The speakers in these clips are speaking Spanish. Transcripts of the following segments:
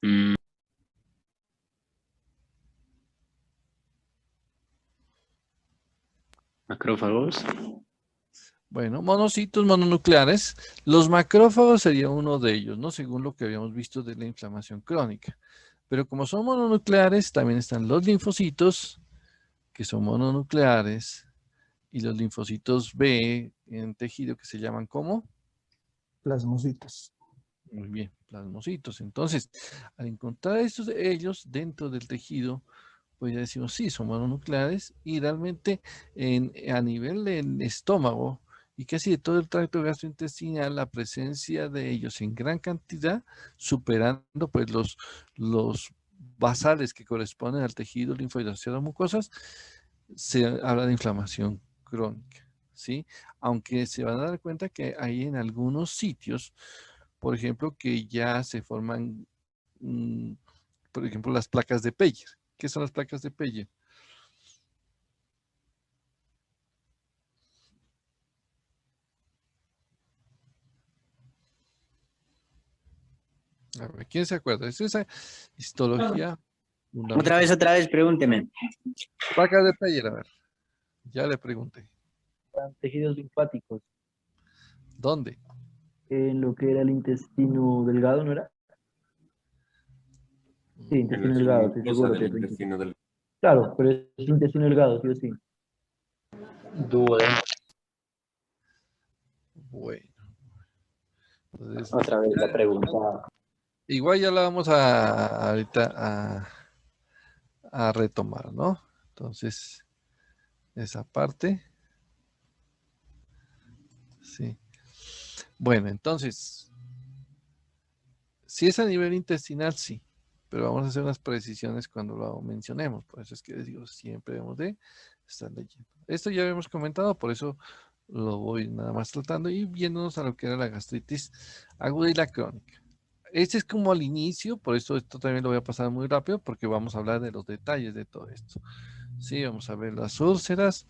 Mm, macrófagos. Bueno, monocitos mononucleares. Los macrófagos sería uno de ellos, ¿no? Según lo que habíamos visto de la inflamación crónica. Pero como son mononucleares, también están los linfocitos, que son mononucleares, y los linfocitos B en tejido que se llaman ¿cómo? Plasmocitos. Muy bien, plasmocitos. Entonces, al encontrar estos ellos dentro del tejido, pues ya decimos, sí, son mononucleares y realmente a nivel del estómago y casi de todo el tracto gastrointestinal, la presencia de ellos en gran cantidad, superando pues los basales que corresponden al tejido linfoide asociado a mucosas, se habla de inflamación crónica, ¿sí? Aunque se van a dar cuenta que hay en algunos sitios, por ejemplo, que ya se forman, por ejemplo, las placas de Peyer. ¿Qué son las placas de Peyer? A ver, ¿quién se acuerda? Es esa histología fundamental. Otra vez, pregúnteme. Placas de Peyer, a ver, ya le pregunté. Tejidos linfáticos, ¿Dónde? en lo que era el intestino delgado, ¿no era? Sí, En la intestino zona delgado, estoy mucosa seguro del que es el intestino. intestino del... Claro, pero es intestino delgado, sí o sí. Duodeno. Bueno, entonces, Otra vez la pregunta. igual ya la vamos ahorita a retomar, ¿no? Entonces, esa parte, sí. Bueno, entonces, si es a nivel intestinal, sí, pero vamos a hacer unas precisiones cuando lo mencionemos, por eso es que les digo, siempre debemos de estar leyendo. Esto ya habíamos comentado, por eso lo voy nada más tratando y viéndonos a lo que era la gastritis aguda y la crónica. Este es como al inicio, por eso esto también lo voy a pasar muy rápido, porque vamos a hablar de los detalles de todo esto. Sí, vamos a ver las úlceras,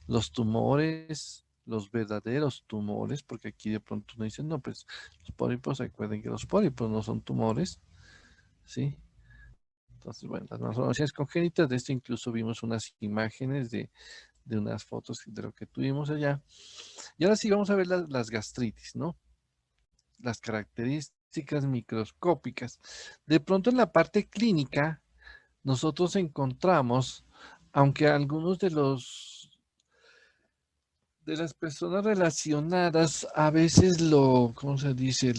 los tumores, los verdaderos tumores, porque aquí de pronto nos dicen, no, pues los pólipos, recuerden que los pólipos no son tumores, ¿sí? Entonces, bueno, las malformaciones congénitas, de esto incluso vimos unas imágenes de unas fotos de lo que tuvimos allá. Y ahora sí vamos a ver las gastritis, ¿no? Las características microscópicas. De pronto en la parte clínica, nosotros encontramos, aunque algunos de las personas relacionadas a veces ¿cómo se dice?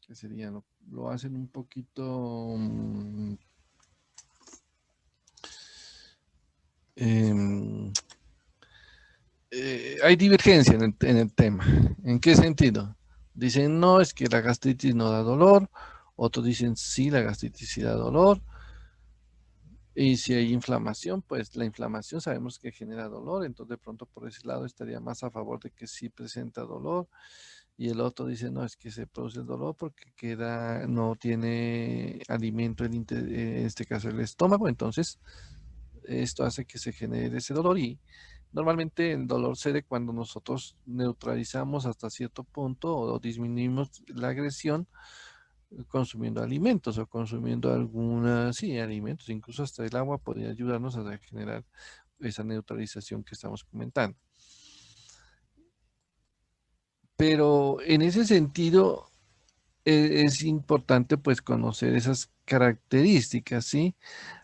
¿Qué sería? Lo hacen un poquito, em, hay divergencia en el tema. ¿En qué sentido? Dicen, no, es que la gastritis no da dolor. Otros dicen, sí, la gastritis sí da dolor. Y si hay inflamación, pues la inflamación sabemos que genera dolor, entonces de pronto por ese lado estaría más a favor de que sí presenta dolor. Y el otro dice, no, es que se produce el dolor porque no tiene alimento en este caso el estómago, entonces esto hace que se genere ese dolor y normalmente el dolor cede cuando nosotros neutralizamos hasta cierto punto o disminuimos la agresión consumiendo alimentos o consumiendo sí, alimentos, incluso hasta el agua podría ayudarnos a generar esa neutralización que estamos comentando. Pero en ese sentido es importante pues conocer esas características, ¿sí?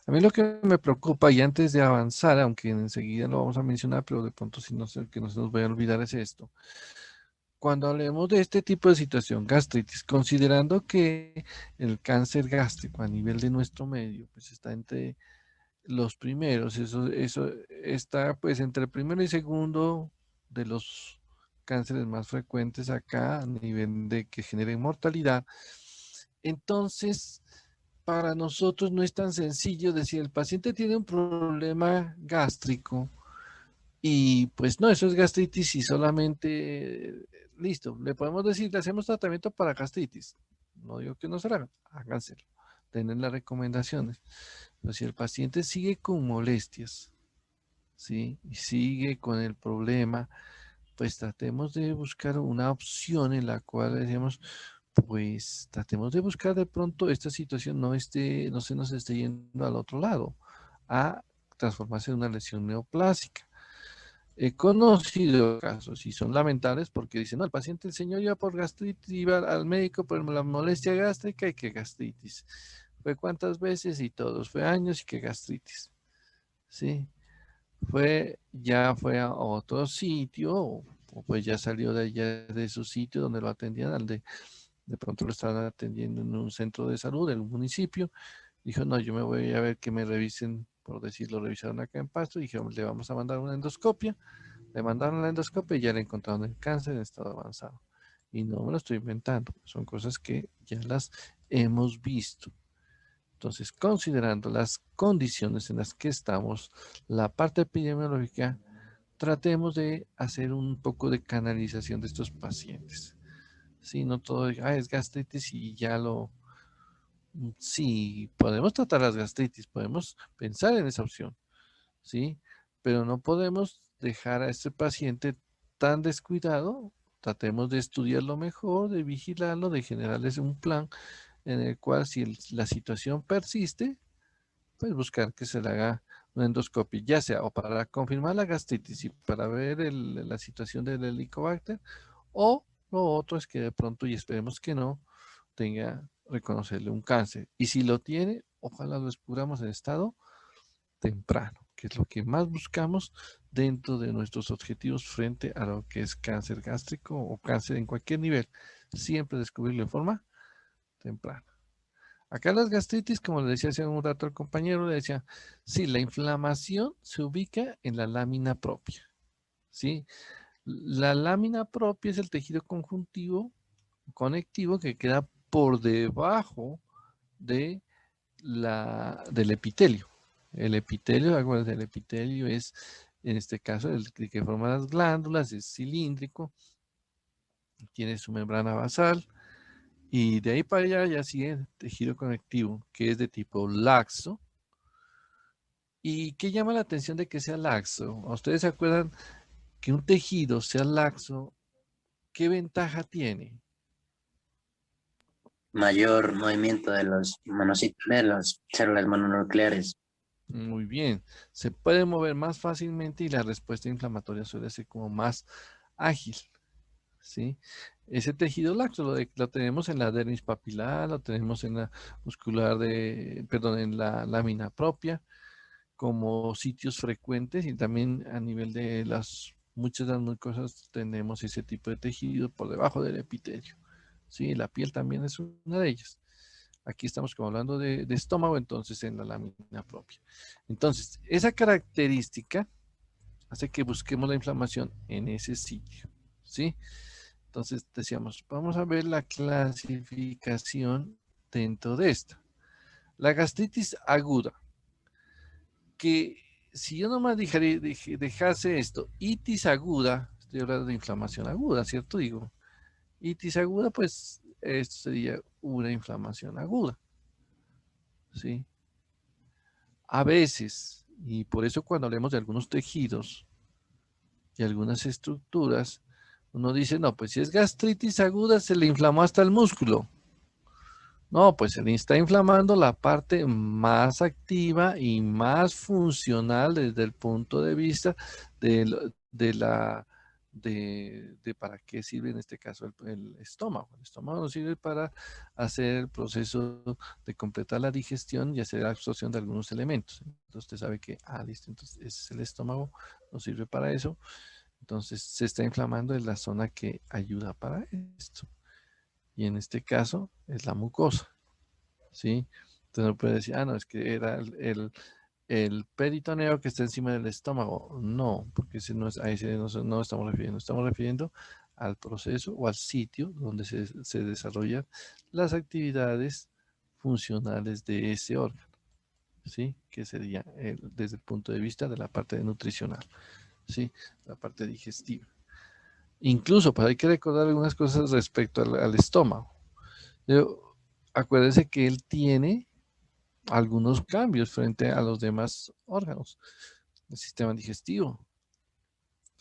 A mí lo que me preocupa, y antes de avanzar, aunque enseguida lo vamos a mencionar, pero de pronto si no sé, que no se nos vaya a olvidar es esto. Cuando hablemos de este tipo de situación, gastritis, considerando que el cáncer gástrico a nivel de nuestro medio, pues está entre los primeros, eso está pues entre el primero y segundo de los cánceres más frecuentes acá a nivel de que generen mortalidad. Entonces, para nosotros no es tan sencillo decir, el paciente tiene un problema gástrico y pues no, eso es gastritis y solamente, listo, le podemos decir, le hacemos tratamiento para gastritis. No digo que no se lo hagan, háganselo, tienen las recomendaciones. Pero si el paciente sigue con molestias, ¿sí? Y sigue con el problema, pues tratemos de buscar una opción en la cual decimos, pues tratemos de buscar de pronto esta situación no se nos esté yendo al otro lado, a transformarse en una lesión neoplásica. He conocido casos y son lamentables porque dicen, no, el paciente, el señor iba por gastritis, iba al médico por la molestia gástrica y que gastritis. ¿Fue cuántas veces? Y todos, fue años y que gastritis. Sí, ya fue a otro sitio, o pues ya salió de allá de su sitio donde lo atendían, de pronto lo estaban atendiendo en un centro de salud del municipio. Dijo, no, yo me voy a ver que me revisen, por decirlo, revisaron acá en Pasto, y dijeron, le vamos a mandar una endoscopia. Le mandaron la endoscopia y ya le encontraron el cáncer en estado avanzado. Y no me lo estoy inventando, son cosas que ya las hemos visto. Entonces, considerando las condiciones en las que estamos, la parte epidemiológica, tratemos de hacer un poco de canalización de estos pacientes. Sí, no todo es gastritis y ya sí, podemos tratar las gastritis, podemos pensar en esa opción, ¿sí? Pero no podemos dejar a este paciente tan descuidado. Tratemos de estudiarlo mejor, de vigilarlo, de generarles un plan en el cual si la situación persiste, pues buscar que se le haga una endoscopia, ya sea o para confirmar la gastritis y para ver la situación del helicobacter, o lo otro es que de pronto, y esperemos que no, reconocerle un cáncer. Y si lo tiene, ojalá lo descubramos en estado temprano, que es lo que más buscamos dentro de nuestros objetivos frente a lo que es cáncer gástrico o cáncer en cualquier nivel. Siempre descubrirlo de forma temprana. Acá las gastritis, como le decía hace un rato al compañero, le decía, sí, la inflamación se ubica en la lámina propia, ¿sí? La lámina propia es el tejido conjuntivo, conectivo, que queda por debajo de del epitelio. El epitelio, acuérdense, el epitelio es, en este caso, el que forma las glándulas, es cilíndrico, tiene su membrana basal, y de ahí para allá ya sigue el tejido conectivo, que es de tipo laxo. ¿Y qué llama la atención de que sea laxo? ¿Ustedes se acuerdan que un tejido sea laxo? ¿Qué ventaja tiene? Mayor movimiento de de las células mononucleares. Muy bien, se puede mover más fácilmente y la respuesta inflamatoria suele ser como más ágil, ¿sí? Ese tejido laxo lo tenemos en la dermis papilar, lo tenemos en la muscular perdón, en la lámina propia, como sitios frecuentes, y también a nivel de muchas de las mucosas tenemos ese tipo de tejido por debajo del epitelio, ¿sí? La piel también es una de ellas. Aquí estamos como hablando de estómago, entonces en la lámina propia. Entonces, esa característica hace que busquemos la inflamación en ese sitio, ¿sí? Entonces decíamos, vamos a ver la clasificación dentro de esta. La gastritis aguda, que si yo nomás dejase esto, itis aguda, estoy hablando de inflamación aguda, ¿cierto? Digo, itis aguda, pues esto sería una inflamación aguda, ¿sí? A veces, y por eso cuando hablemos de algunos tejidos y algunas estructuras, uno dice, no, pues si es gastritis aguda, se le inflamó hasta el músculo. No, pues se le está inflamando la parte más activa y más funcional desde el punto de vista de para qué sirve en este caso el estómago. El estómago nos sirve para hacer el proceso de completar la digestión y hacer la absorción de algunos elementos. Entonces usted sabe que, listo, entonces ese es el estómago, nos sirve para eso. Entonces se está inflamando en la zona que ayuda para esto. Y en este caso es la mucosa, ¿sí? Entonces no puede decir, no, es que era el peritoneo que está encima del estómago. No, porque ese no es, a ese no estamos refiriendo al proceso o al sitio donde se desarrollan las actividades funcionales de ese órgano, ¿sí? Que sería desde el punto de vista de la parte nutricional, ¿sí? La parte digestiva. Incluso, pues hay que recordar algunas cosas respecto al estómago. Acuérdense que él tiene algunos cambios frente a los demás órganos. El sistema digestivo,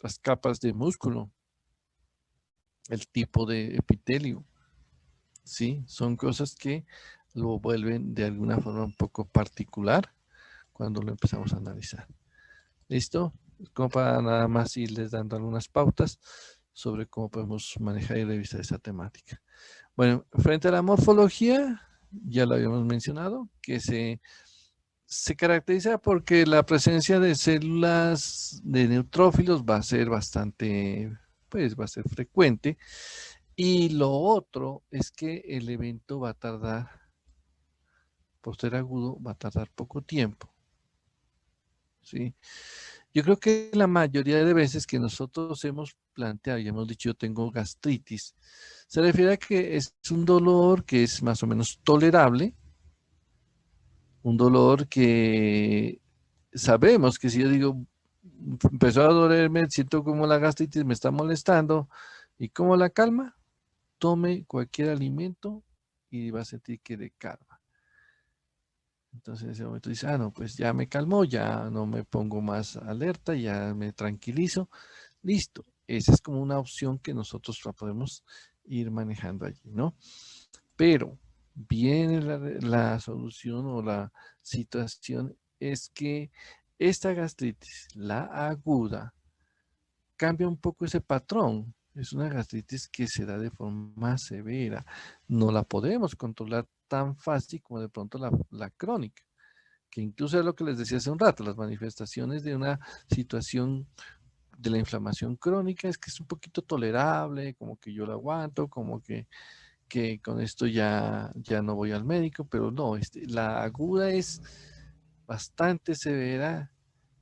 las capas de músculo, el tipo de epitelio, ¿sí? Son cosas que lo vuelven de alguna forma un poco particular cuando lo empezamos a analizar. ¿Listo? Como para nada más irles dando algunas pautas sobre cómo podemos manejar y revisar esa temática. Bueno, frente a la morfología, ya lo habíamos mencionado, que se caracteriza porque la presencia de células de neutrófilos va a ser bastante, pues va a ser frecuente. Y lo otro es que el evento va a tardar, por ser agudo, va a tardar poco tiempo. ¿Sí? Yo creo que la mayoría de veces que nosotros hemos planteado y hemos dicho yo tengo gastritis, se refiere a que es un dolor que es más o menos tolerable, un dolor que sabemos que si yo digo, empezó a dolerme, siento como la gastritis me está molestando, ¿y cómo la calma? Tome cualquier alimento y va a sentir que le calma. Entonces en ese momento dice, no, pues ya me calmó, ya no me pongo más alerta, ya me tranquilizo. Listo. Esa es como una opción que nosotros podemos ir manejando allí, ¿no? Pero viene la solución o la situación es que esta gastritis, la aguda, cambia un poco ese patrón. Es una gastritis que se da de forma más severa. No la podemos controlar tan fácil como de pronto la crónica, que incluso es lo que les decía hace un rato, las manifestaciones de una situación de la inflamación crónica es que es un poquito tolerable, como que yo lo aguanto, como que con esto ya no voy al médico, pero no, la aguda es bastante severa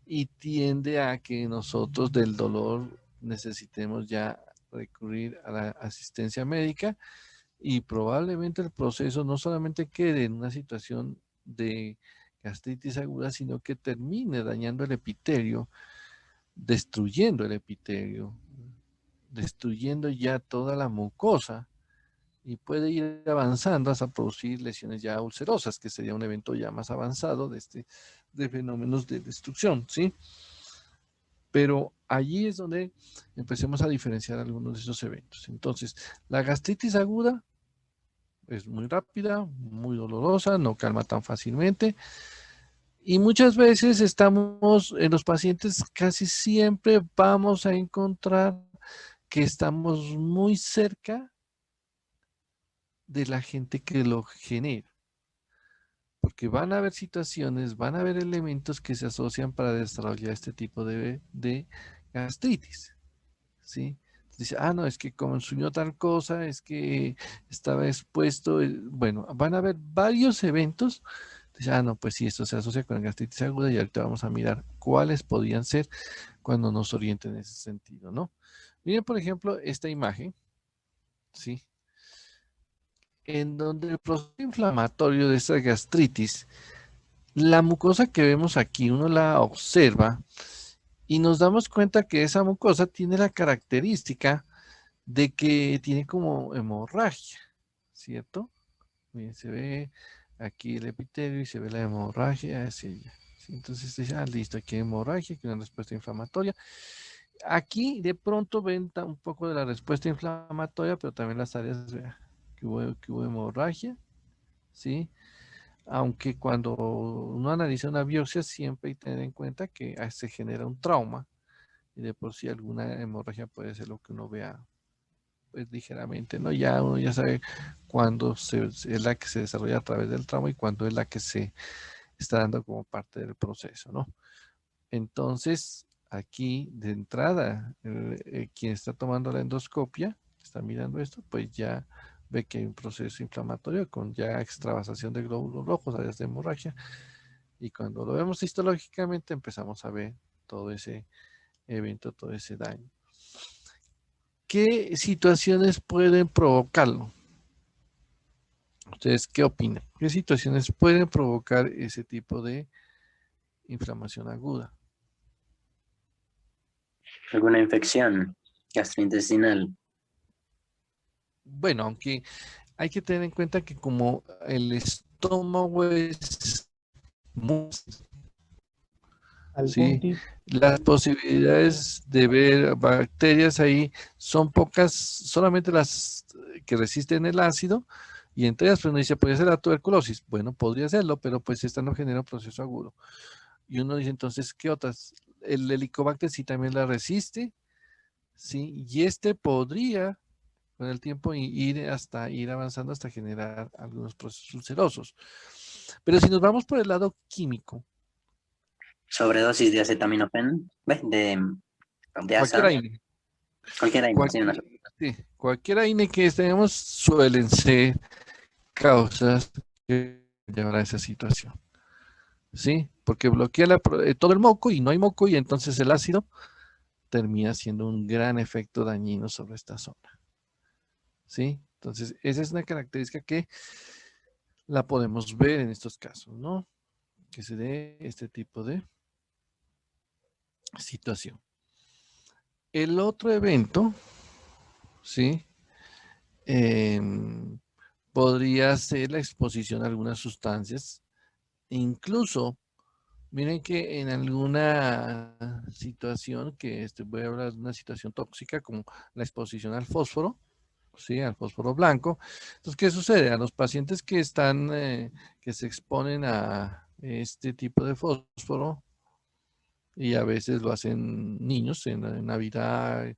y tiende a que nosotros del dolor necesitemos ya recurrir a la asistencia médica y probablemente el proceso no solamente quede en una situación de gastritis aguda, sino que termine dañando el epitelio, destruyendo el epitelio, destruyendo ya toda la mucosa y puede ir avanzando hasta producir lesiones ya ulcerosas, que sería un evento ya más avanzado de fenómenos de destrucción, ¿sí? Pero allí es donde empecemos a diferenciar algunos de esos eventos. Entonces, la gastritis aguda es muy rápida, muy dolorosa, no calma tan fácilmente. Y muchas veces estamos en los pacientes, casi siempre vamos a encontrar que estamos muy cerca de la gente que lo genera. Porque van a haber situaciones, van a haber elementos que se asocian para desarrollar este tipo de gastritis, ¿sí? Dice, no, es que consumió tal cosa, es que estaba expuesto, bueno, van a haber varios eventos. Dice, no, pues sí, esto se asocia con la gastritis aguda y ahorita vamos a mirar cuáles podrían ser cuando nos orienten en ese sentido, ¿no? Miren, por ejemplo, esta imagen, ¿sí? En donde el proceso inflamatorio de esta gastritis, la mucosa que vemos aquí, uno la observa y nos damos cuenta que esa mucosa tiene la característica de que tiene como hemorragia, ¿cierto? Miren, se ve aquí el epitelio y se ve la hemorragia hacia allá. ¿Sí? Entonces dice, listo, aquí hay hemorragia, aquí hay una respuesta inflamatoria. Aquí de pronto ven un poco de la respuesta inflamatoria, pero también las áreas, vea, que hubo hemorragia, ¿sí? Aunque cuando uno analiza una biopsia siempre hay que tener en cuenta que se genera un trauma y de por sí alguna hemorragia puede ser lo que uno vea pues ligeramente, ¿no? Ya uno ya sabe cuándo es la que se desarrolla a través del trauma y cuándo es la que se está dando como parte del proceso, ¿no? Entonces, aquí de entrada, quien está tomando la endoscopia, está mirando esto, pues ya ve que hay un proceso inflamatorio con ya extravasación de glóbulos rojos, áreas de hemorragia, y cuando lo vemos histológicamente empezamos a ver todo ese evento, todo ese daño. ¿Qué situaciones pueden provocarlo? ¿Ustedes qué opinan? ¿Qué situaciones pueden provocar ese tipo de inflamación aguda? ¿Alguna infección gastrointestinal? Bueno, aunque hay que tener en cuenta que como el estómago es muy, ¿Algún sí, tipo? las posibilidades de ver bacterias ahí son pocas, solamente las que resisten el ácido, y entre ellas, pues uno dice, ¿puede ser la tuberculosis? Bueno, podría serlo, pero pues esta no genera un proceso agudo. Y uno dice, entonces, ¿qué otras? El Helicobacter sí también la resiste, ¿sí? Y este podría, con el tiempo, ir avanzando hasta generar algunos procesos ulcerosos. Pero si nos vamos por el lado químico, Sobredosis de acetaminofén, ¿ves? De cualquier ASA, AINE, cualquier AINE, sí, una cualquier, sí, cualquier AINE que tenemos suelen ser causas que llevan a esa situación, ¿sí? Porque bloquea todo el moco y no hay moco, y entonces el ácido termina siendo un gran efecto dañino sobre esta zona, ¿sí? Entonces, esa es una característica que la podemos ver en estos casos, ¿no? Que se dé este tipo de situación. El otro evento, ¿sí? Em, podría ser la exposición a algunas sustancias. Incluso, miren que en alguna situación, voy a hablar de una situación tóxica como la exposición al fósforo, ¿sí? Al fósforo blanco. Entonces, ¿qué sucede? A los pacientes que se exponen a este tipo de fósforo, y a veces lo hacen niños en Navidad,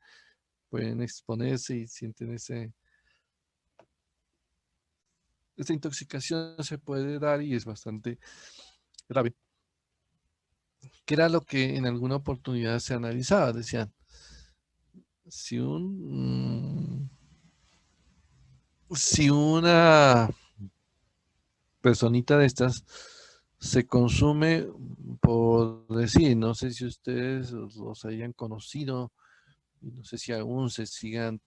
pueden exponerse y sienten esa intoxicación se puede dar y es bastante grave. Que era lo que en alguna oportunidad se analizaba. Decían, si si una personita de estas se consume, por decir, no sé si ustedes los hayan conocido, no sé si aún se sigan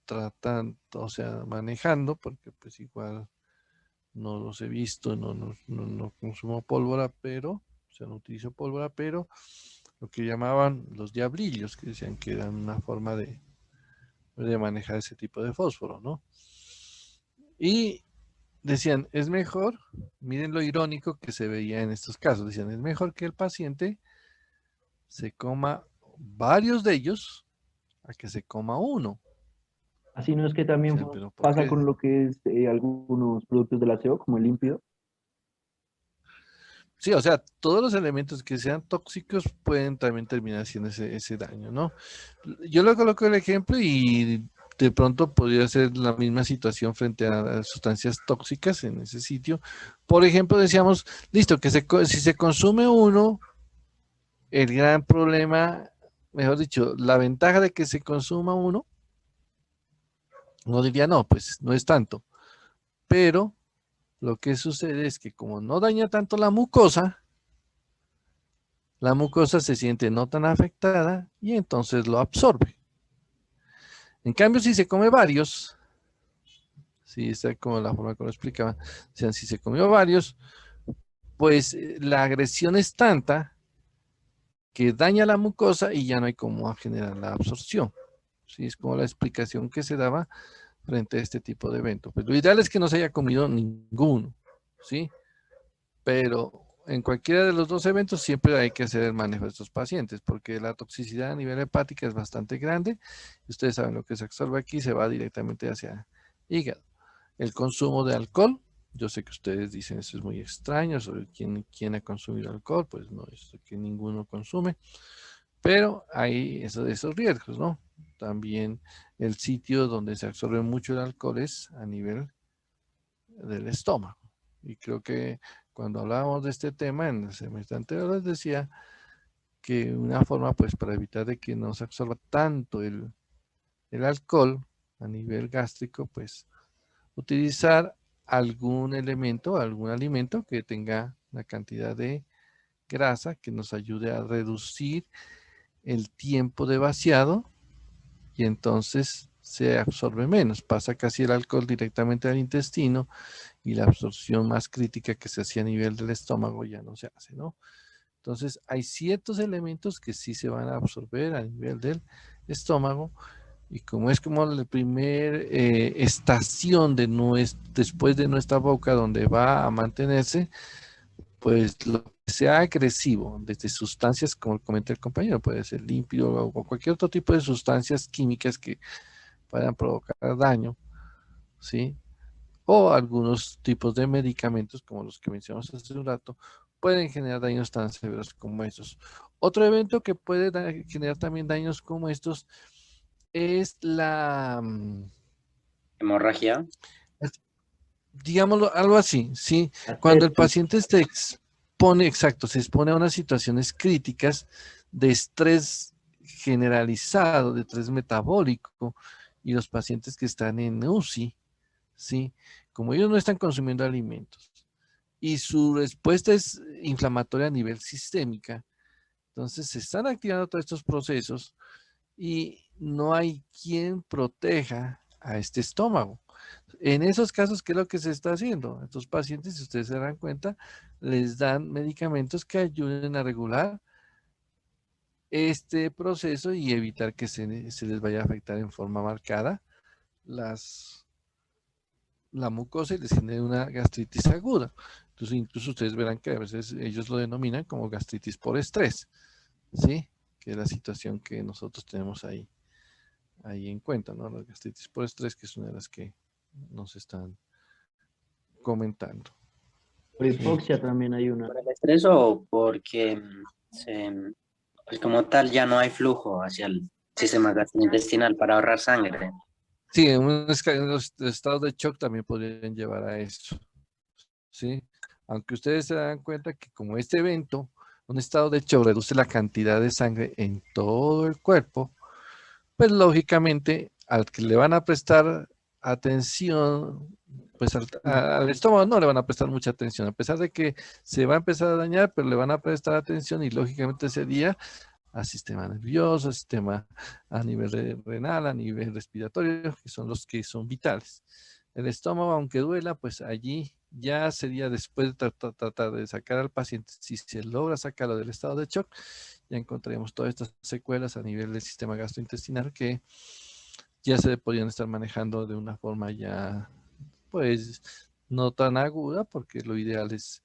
tratando, o sea, manejando, porque pues igual no los he visto, no consumo pólvora, pero, o sea, no utilizo pólvora, pero lo que llamaban los diablillos, que decían que eran una forma de manejar ese tipo de fósforo, ¿no? Y decían, es mejor, miren lo irónico que se veía en estos casos, decían, es mejor que el paciente se coma varios de ellos a que se coma uno. Así no es que también Decían, pero ¿por pasa qué? con lo que es algunos productos del aseo, como el límpido. Sí, o sea, todos los elementos que sean tóxicos pueden también terminar haciendo ese daño, ¿no? Yo le coloco el ejemplo y de pronto podría ser la misma situación frente a sustancias tóxicas en ese sitio. Por ejemplo, decíamos, listo, que si se consume uno, el gran problema, mejor dicho, la ventaja de que se consuma uno, no diría no, pues no es tanto, pero lo que sucede es que como no daña tanto la mucosa se siente no tan afectada y entonces lo absorbe. En cambio, si se come varios, si está como la forma que lo explicaba, o sea, si se comió varios, pues la agresión es tanta que daña la mucosa y ya no hay cómo generar la absorción. ¿Sí? Es como la explicación que se daba frente a este tipo de evento. Pues lo ideal es que no se haya comido ninguno, ¿sí? Pero en cualquiera de los dos eventos siempre hay que hacer el manejo de estos pacientes, porque la toxicidad a nivel hepática es bastante grande. Y ustedes saben lo que se absorbe aquí, se va directamente hacia hígado. El consumo de alcohol, yo sé que ustedes dicen eso es muy extraño, sobre quién ha consumido alcohol, pues no es que ninguno consume, pero hay esos riesgos, ¿no? También el sitio donde se absorbe mucho el alcohol es a nivel del estómago. Y creo que cuando hablábamos de este tema en el semestre anterior les decía que una forma pues para evitar de que no se absorba tanto el alcohol a nivel gástrico, pues utilizar algún elemento, algún alimento que tenga una cantidad de grasa que nos ayude a reducir el tiempo de vaciado y entonces se absorbe menos, pasa casi el alcohol directamente al intestino y la absorción más crítica que se hacía a nivel del estómago ya no se hace, ¿no? Entonces hay ciertos elementos que sí se van a absorber a nivel del estómago y como es como la primera estación después de nuestra boca donde va a mantenerse, pues lo que sea agresivo, desde sustancias como comenta el compañero, puede ser límpido o cualquier otro tipo de sustancias químicas que puedan provocar daño, ¿sí? O algunos tipos de medicamentos, como los que mencionamos hace un rato, pueden generar daños tan severos como estos. Otro evento que puede generar también daños como estos es Hemorragia. digámoslo, algo así, ¿sí? La Cuando el sepsis. paciente se expone, exacto, se expone a unas situaciones críticas de estrés generalizado, de estrés metabólico, y los pacientes que están en UCI, ¿sí? Como ellos no están consumiendo alimentos y su respuesta es inflamatoria a nivel sistémica, entonces se están activando todos estos procesos y no hay quien proteja a este estómago. En esos casos, ¿qué es lo que se está haciendo? A estos pacientes, si ustedes se dan cuenta, les dan medicamentos que ayuden a regular este proceso y evitar que se les vaya a afectar en forma marcada la mucosa y les genere una gastritis aguda. Entonces, incluso ustedes verán que a veces ellos lo denominan como gastritis por estrés, ¿sí? Que es la situación que nosotros tenemos ahí en cuenta, ¿no? La gastritis por estrés, que es una de las que nos están comentando. Por Sí. hipoxia también hay una. ¿Por el estrés o porque pues como tal ya no hay flujo hacia el sistema gastrointestinal para ahorrar sangre? Sí, los estados de shock también podrían llevar a eso, ¿sí? Aunque ustedes se dan cuenta que como este evento, un estado de shock reduce la cantidad de sangre en todo el cuerpo, pues lógicamente al que le van a prestar atención, pues al estómago no le van a prestar mucha atención, a pesar de que se va a empezar a dañar, pero le van a prestar atención y lógicamente ese día al sistema nervioso, al sistema a nivel renal, a nivel respiratorio, que son los que son vitales. El estómago, aunque duela, pues allí ya sería después de tratar de sacar al paciente, si se logra sacarlo del estado de shock, ya encontraremos todas estas secuelas a nivel del sistema gastrointestinal que ya se podrían estar manejando de una forma ya, pues, no tan aguda, porque lo ideal es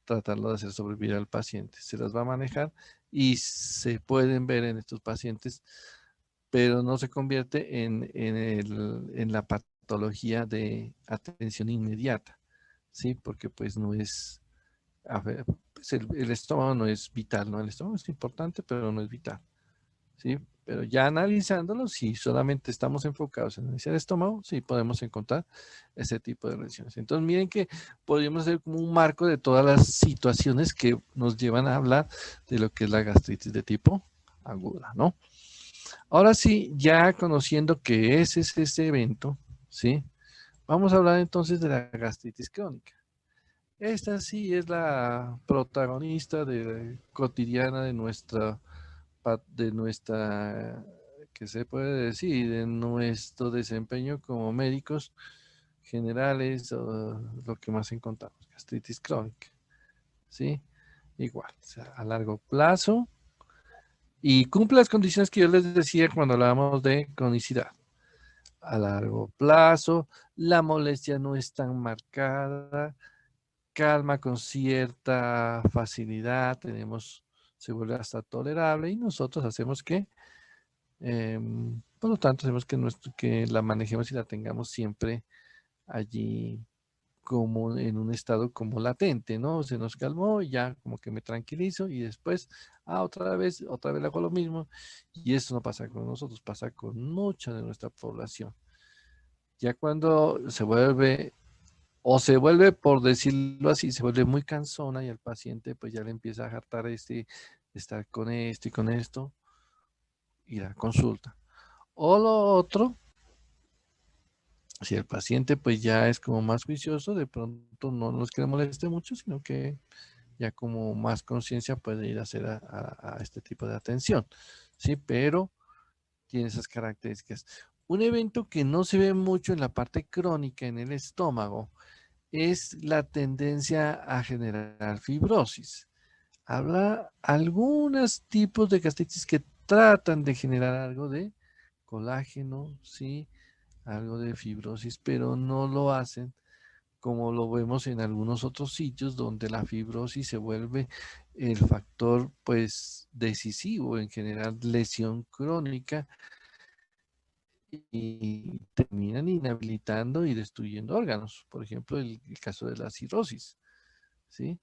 tratarlo de hacer sobrevivir al paciente. Se las va a manejar y se pueden ver en estos pacientes, pero no se convierte en la patología de atención inmediata, ¿sí? Porque pues no es, a ver, pues el estómago no es vital, ¿no? El estómago es importante, pero no es vital, ¿sí? Pero ya analizándolo, si solamente estamos enfocados en analizar el estómago, sí podemos encontrar ese tipo de lesiones. Entonces, miren que podríamos hacer como un marco de todas las situaciones que nos llevan a hablar de lo que es la gastritis de tipo aguda, ¿no? Ahora sí, ya conociendo que ese es ese evento, ¿sí? Vamos a hablar entonces de la gastritis crónica. Esta sí es la protagonista cotidiana de nuestra, ¿qué se puede decir? De nuestro desempeño como médicos generales o lo que más encontramos, gastritis crónica, ¿sí? Igual, o sea, a largo plazo y cumple las condiciones que yo les decía cuando hablábamos de cronicidad. A largo plazo, la molestia no es tan marcada, calma con cierta facilidad, se vuelve hasta tolerable y nosotros hacemos que por lo tanto, hacemos que la manejemos y la tengamos siempre allí como en un estado como latente, ¿no? Se nos calmó y ya como que me tranquilizo y después, otra vez hago lo mismo y eso no pasa con nosotros, pasa con mucha de nuestra población. Ya cuando se vuelve, por decirlo así, se vuelve muy cansona y el paciente pues ya le empieza a hartar estar con esto y con esto y la consulta. O lo otro, si el paciente pues ya es como más juicioso, de pronto no nos que le moleste mucho, sino que ya como más conciencia puede ir a hacer a este tipo de atención, ¿sí? Pero tiene esas características. Un evento que no se ve mucho en la parte crónica en el estómago es la tendencia a generar fibrosis. Habrá algunos tipos de gastritis que tratan de generar algo de colágeno, ¿sí? Algo de fibrosis, pero no lo hacen como lo vemos en algunos otros sitios donde la fibrosis se vuelve el factor pues decisivo en general lesión crónica y terminan inhabilitando y destruyendo órganos. Por ejemplo, el caso de la cirrosis, ¿sí?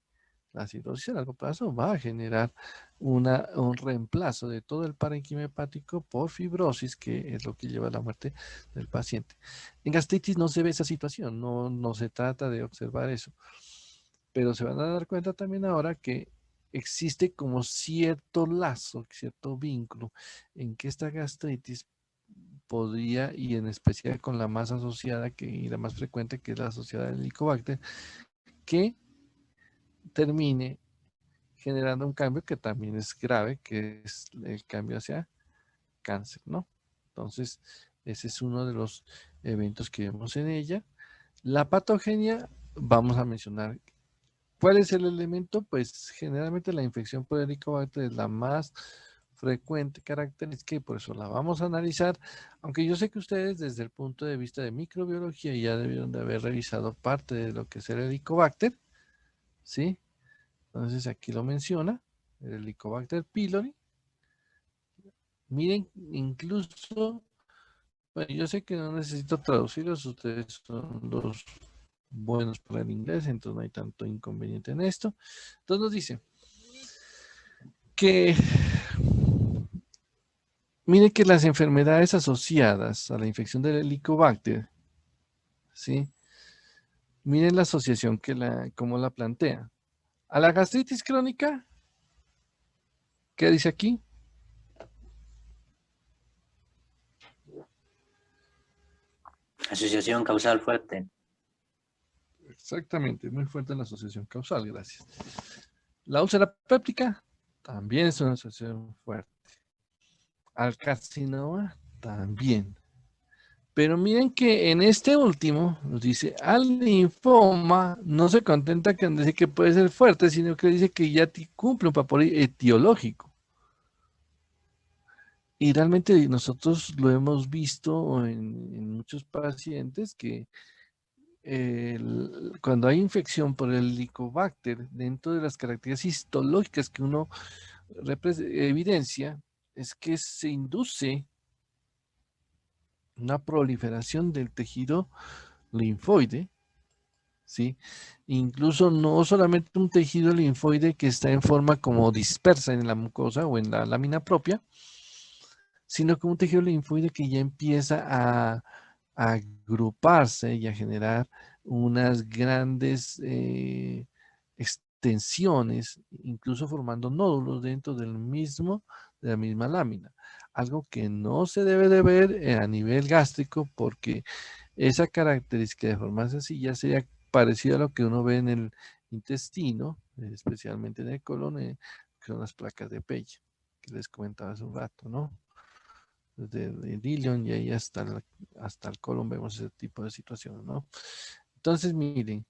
La cirrosis a largo plazo va a generar un reemplazo de todo el parénquima hepático por fibrosis, que es lo que lleva a la muerte del paciente. En gastritis no se ve esa situación, no se trata de observar eso. Pero se van a dar cuenta también ahora que existe como cierto lazo, cierto vínculo en que esta gastritis podría, y en especial con la más asociada y la más frecuente, que es la asociada al Helicobacter, que termine generando un cambio que también es grave, que es el cambio hacia cáncer, ¿no? Entonces, ese es uno de los eventos que vemos en ella. La patogenia, vamos a mencionar. ¿Cuál es el elemento? Pues generalmente la infección por Helicobacter es la más frecuente característica y por eso la vamos a analizar, aunque yo sé que ustedes desde el punto de vista de microbiología ya debieron de haber revisado parte de lo que es el Helicobacter, ¿sí? Entonces aquí lo menciona, el Helicobacter pylori. Miren, incluso, bueno, yo sé que no necesito traducirlos, ustedes son los buenos para el inglés, entonces no hay tanto inconveniente en esto. Entonces nos dice que, miren que las enfermedades asociadas a la infección del Helicobacter, ¿sí? Miren la asociación cómo la plantea. A la gastritis crónica, ¿qué dice aquí? Asociación causal fuerte. Exactamente, muy fuerte la asociación causal, gracias. La úlcera péptica también es una asociación fuerte. Al carcinoma también. Pero miren que en este último nos dice, al linfoma no se contenta con decir que puede ser fuerte, sino que dice que ya cumple un papel etiológico. Y realmente nosotros lo hemos visto en muchos pacientes que cuando hay infección por el Helicobacter, dentro de las características histológicas que uno evidencia, es que se induce una proliferación del tejido linfoide, ¿sí? Incluso no solamente un tejido linfoide que está en forma como dispersa en la mucosa o en la lámina propia, sino como un tejido linfoide que ya empieza a agruparse y a generar unas grandes extensiones, incluso formando nódulos dentro de la misma lámina. Algo que no se debe de ver a nivel gástrico porque esa característica de formarse así ya sería parecida a lo que uno ve en el intestino, especialmente en el colon, que son las placas de Pella, que les comentaba hace un rato, ¿no? Desde el ilion y ahí hasta el colon vemos ese tipo de situaciones, ¿no? Entonces, miren,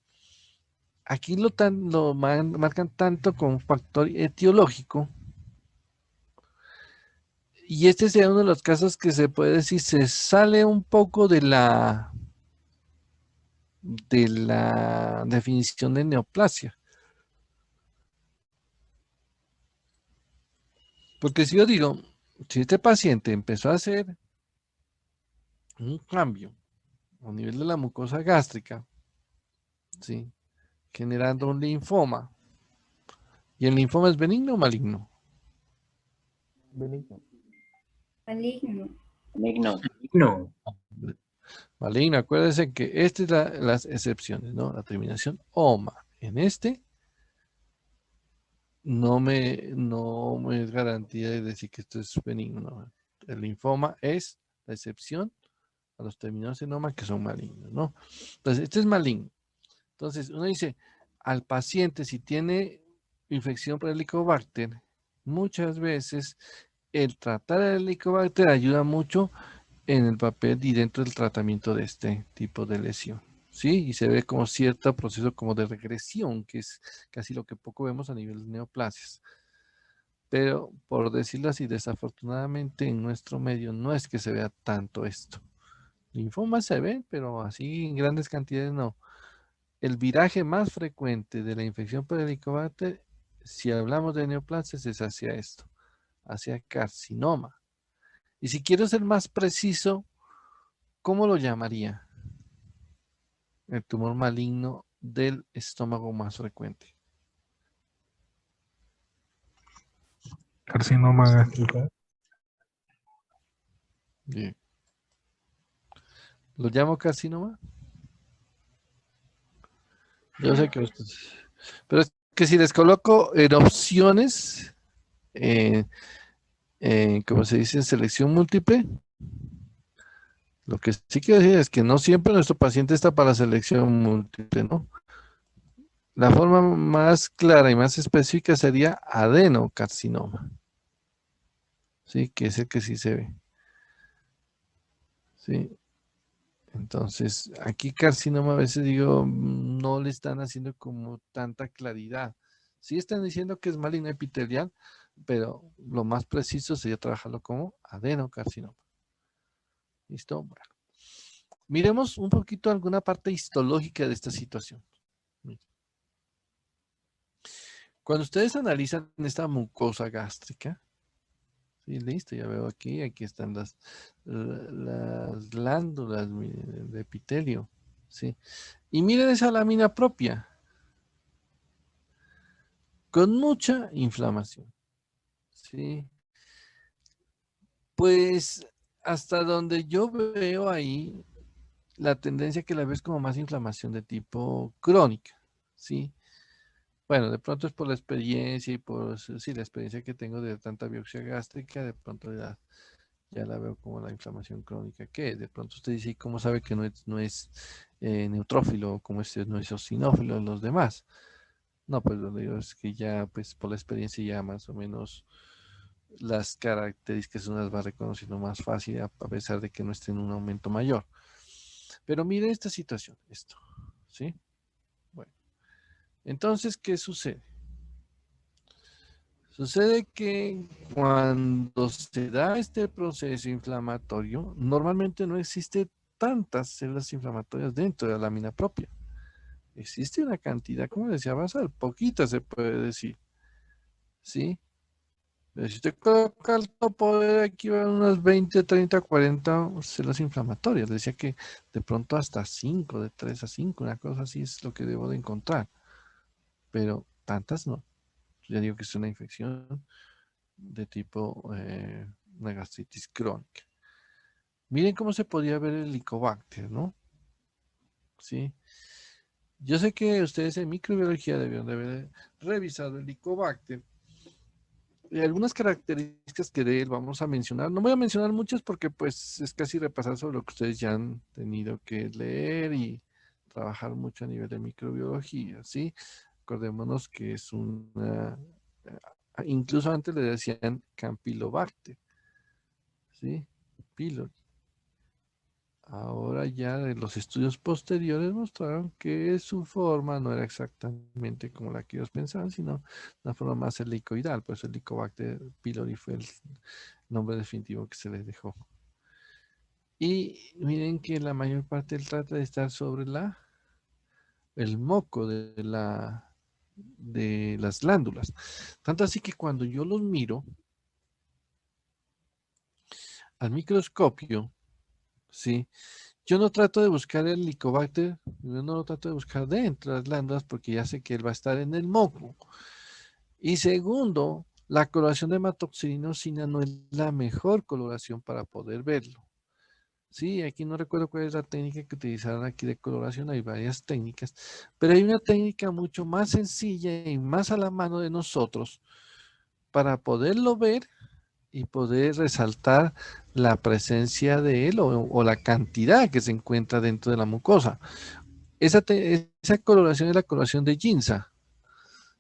aquí lo marcan tanto como factor etiológico, y este sería uno de los casos que se puede decir se sale un poco de la definición de neoplasia. Porque si yo digo, si este paciente empezó a hacer un cambio a nivel de la mucosa gástrica, ¿sí? Generando un linfoma, ¿y el linfoma es benigno o maligno? Benigno. Maligno. Maligno. No, Maligno, acuérdense que estas son las excepciones, ¿no? La terminación OMA. En este no me es garantía de decir que esto es benigno, ¿no? El linfoma es la excepción a los terminados en OMA que son malignos, ¿no? Entonces, este es maligno. Entonces, uno dice, al paciente si tiene infección por Helicobacter, muchas veces el tratar el Helicobacter ayuda mucho en el papel y dentro del tratamiento de este tipo de lesión, ¿sí? Y se ve como cierto proceso como de regresión, que es casi lo que poco vemos a nivel de neoplasias. Pero, por decirlo así, desafortunadamente en nuestro medio no es que se vea tanto esto. Linfomas se ven, pero así en grandes cantidades no. El viraje más frecuente de la infección por Helicobacter, si hablamos de neoplasias, es hacia esto, hacia carcinoma. Y si quiero ser más preciso, ¿cómo lo llamaría? El tumor maligno del estómago más frecuente. Carcinoma gástrico. Bien. ¿Lo llamo carcinoma? Yo sé que ustedes... Pero es que si les coloco en opciones, como se dice, en selección múltiple, lo que sí quiero decir es que no siempre nuestro paciente está para selección múltiple, ¿no? La forma más clara y más específica sería adenocarcinoma. Sí, que es el que sí se ve. Sí. Entonces, aquí carcinoma a veces digo, no le están haciendo como tanta claridad. Sí están diciendo que es maligno epitelial, pero lo más preciso sería trabajarlo como adenocarcinoma. ¿Listo? Bueno. Miremos un poquito alguna parte histológica de esta situación. Cuando ustedes analizan esta mucosa gástrica, sí, listo, ya veo aquí están las glándulas de epitelio, ¿sí? Y miren esa lámina propia, con mucha inflamación, ¿sí? Pues hasta donde yo veo ahí, la tendencia que la ves como más inflamación de tipo crónica, ¿sí? Bueno, de pronto es por la experiencia y por, sí, la experiencia que tengo de tanta biopsia gástrica, de pronto ya la veo como la inflamación crónica, que de pronto usted dice, ¿y cómo sabe que no es neutrófilo, como este no es eosinófilo en los demás? No, pues lo digo es que ya, pues por la experiencia ya más o menos las características uno las va reconociendo más fácil a pesar de que no esté en un aumento mayor. Pero mire esta situación, esto, ¿sí? Bueno, entonces, ¿qué sucede? Sucede que cuando se da este proceso inflamatorio, normalmente no existe tantas células inflamatorias dentro de la lámina propia. Existe una cantidad, como decía Basal, poquita se puede decir, ¿sí? Pero si usted coloca el poder aquí van unas 20, 30, 40 células inflamatorias. Decía que de pronto hasta 5, de 3 a 5, una cosa así es lo que debo de encontrar. Pero tantas no. Ya digo que es una infección de tipo una gastritis crónica. Miren cómo se podía ver el Helicobacter, ¿no? Sí. Yo sé que ustedes en microbiología debieron de haber revisado el Helicobacter. Y algunas características que de él vamos a mencionar. No voy a mencionar muchas porque pues es casi repasar sobre lo que ustedes ya han tenido que leer y trabajar mucho a nivel de microbiología, ¿sí? Acordémonos que es una... incluso antes le decían Campylobacter, ¿sí? Pylori. Ahora ya de los estudios posteriores mostraron que su forma no era exactamente como la que ellos pensaban, sino una forma más helicoidal. Por eso el Helicobacter pylori fue el nombre definitivo que se les dejó. Y miren que la mayor parte del trata de estar sobre el moco de las glándulas. Tanto así que cuando yo los miro al microscopio, ¿sí? Yo no trato de buscar el Helicobacter, yo no lo trato de buscar dentro de las glándulas porque ya sé que él va a estar en el moco. Y segundo, la coloración de hematoxilinosina no es la mejor coloración para poder verlo. Sí, aquí no recuerdo cuál es la técnica que utilizaron aquí de coloración, hay varias técnicas, pero hay una técnica mucho más sencilla y más a la mano de nosotros para poderlo ver y poder resaltar la presencia de él o la cantidad que se encuentra dentro de la mucosa. Esa coloración es la coloración de Ginza.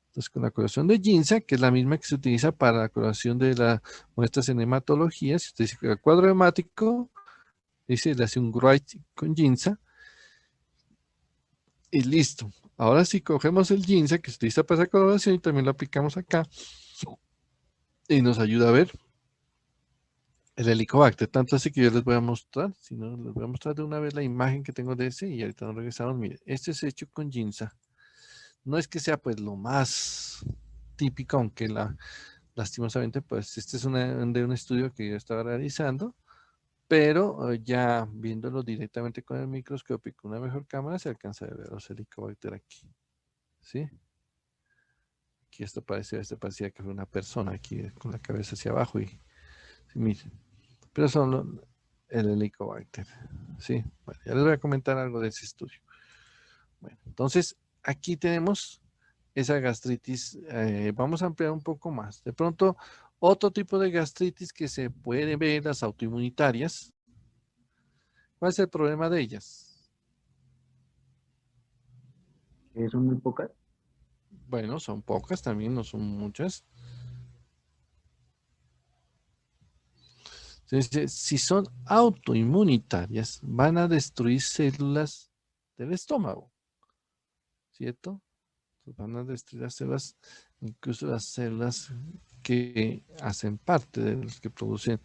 Entonces, con la coloración de Ginza, que es la misma que se utiliza para la coloración de las muestras en hematología, si usted dice que el cuadro hemático, dice, le hace un write con Ginza y listo. Ahora sí cogemos el Ginza que se utiliza para esa coloración y también lo aplicamos acá y nos ayuda a ver el Helicobacter, tanto así que yo les voy a mostrar, si no, les voy a mostrar de una vez la imagen que tengo de ese y ahorita nos regresamos. Mire, este es hecho con Ginza. No es que sea pues lo más típico, aunque lastimosamente pues este es de un estudio que yo estaba realizando, pero ya viéndolo directamente con el microscopio y con una mejor cámara se alcanza a ver los Helicobacter aquí, ¿sí? Aquí esto parecía que fue una persona aquí con la cabeza hacia abajo y, sí, miren, pero son el Helicobacter, ¿sí? Bueno, ya les voy a comentar algo de ese estudio. Bueno, entonces aquí tenemos esa gastritis, vamos a ampliar un poco más. De pronto, otro tipo de gastritis que se puede ver, las autoinmunitarias. ¿Cuál es el problema de ellas? Son muy pocas. Bueno, son pocas también, no son muchas. Entonces, si son autoinmunitarias, van a destruir células del estómago, ¿cierto? Van a destruir las células, incluso las células que hacen parte de las que producen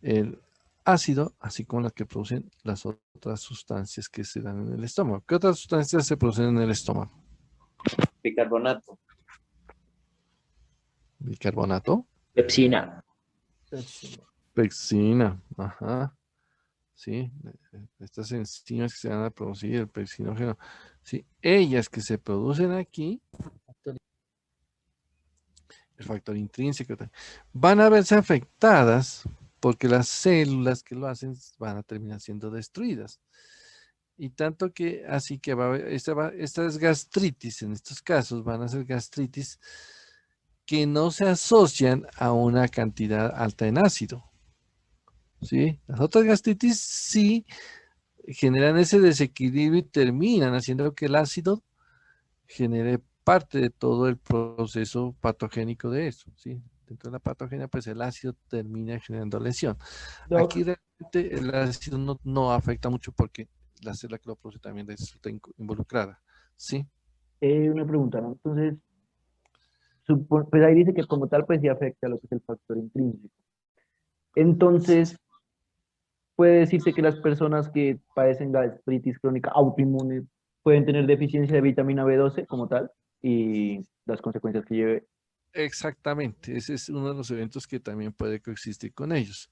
el ácido, así como las que producen las otras sustancias que se dan en el estómago. ¿Qué otras sustancias se producen en el estómago? Bicarbonato. Bicarbonato, Pepsina. pexina, ajá, sí, estas enzimas que se van a producir, el pexinógeno, sí, ellas que se producen aquí, el factor intrínseco, van a verse afectadas porque las células que lo hacen van a terminar siendo destruidas. Y tanto que, así que va a haber, estas gastritis, en estos casos, van a ser gastritis que no se asocian a una cantidad alta en ácido. ¿Sí? Las otras gastritis sí generan ese desequilibrio y terminan haciendo que el ácido genere parte de todo el proceso patogénico de eso, ¿sí? Dentro de la patogenia, pues el ácido termina generando lesión. Doc, Aquí realmente el ácido no afecta mucho porque la célula que lo produce también está involucrada, ¿sí? Una pregunta, ¿no? Entonces, pues ahí dice que como tal, pues sí afecta a lo que es el factor intrínseco. Entonces, puede decirse que las personas que padecen gastritis crónica autoinmune pueden tener deficiencia de vitamina B12 como tal y las consecuencias que lleve. Exactamente, ese es uno de los eventos que también puede coexistir con ellos,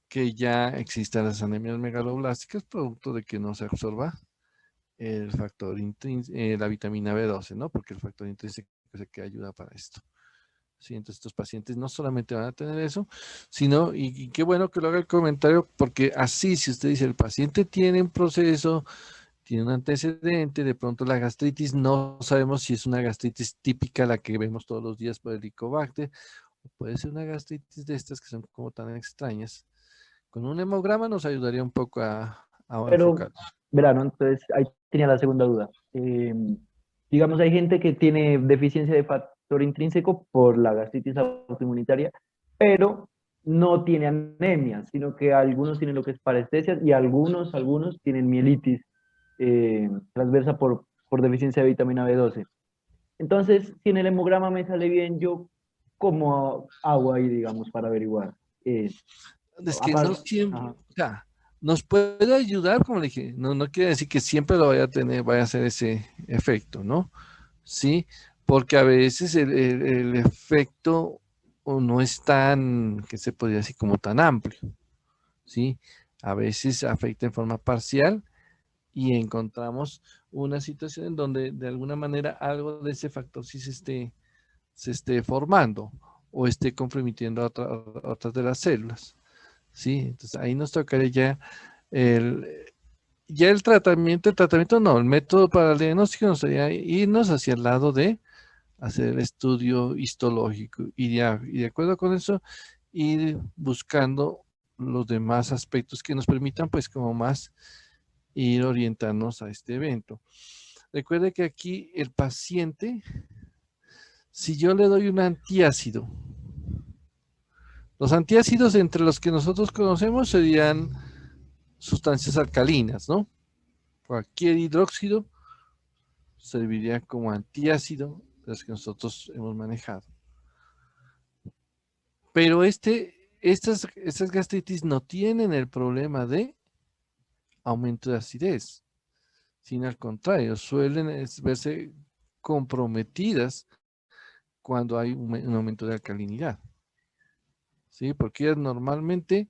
que ya existan las anemias megaloblásticas producto de que no se absorba el factor la vitamina B12, ¿no? Porque el factor intrínseco es el que ayuda para esto. Sí, entonces estos pacientes no solamente van a tener eso, sino, y qué bueno que lo haga el comentario, porque así, si usted dice, el paciente tiene un proceso, tiene un antecedente, de pronto la gastritis, no sabemos si es una gastritis típica, la que vemos todos los días por el Helicobacter, o puede ser una gastritis de estas que son como tan extrañas. Con un hemograma nos ayudaría un poco a Pero, enfocar. verano, entonces ahí tenía la segunda duda. Digamos, hay gente que tiene deficiencia de factor intrínseco por la gastritis autoinmunitaria, pero no tiene anemia, sino que algunos tienen lo que es parestesias y algunos tienen mielitis transversa por deficiencia de vitamina B12. Entonces, si en el hemograma me sale bien, yo como hago ahí, digamos, para averiguar. Eh, Es que no aparte, siempre, ajá. o sea, nos puede ayudar, como le dije, no quiere decir que siempre lo vaya a tener, vaya a hacer ese efecto, ¿no? Sí, porque a veces el efecto no es tan, que se podría decir como tan amplio, ¿sí? A veces afecta en forma parcial y encontramos una situación en donde de alguna manera algo de ese factor sí se esté formando o esté comprometiendo a otras de las células, ¿sí? Entonces ahí nos tocaría el, el tratamiento no, el método para el diagnóstico nos sería irnos hacia el lado de hacer el estudio histológico y de acuerdo con eso ir buscando los demás aspectos que nos permitan pues como más ir orientarnos a este evento. Recuerde que aquí el paciente, si yo le doy un antiácido, los antiácidos entre los que nosotros conocemos serían sustancias alcalinas, ¿no? Cualquier hidróxido serviría como antiácido de los que nosotros hemos manejado. Pero estas gastritis no tienen el problema de aumento de acidez, sino al contrario, suelen verse comprometidas cuando hay un aumento de alcalinidad. ¿Sí? Porque ellas normalmente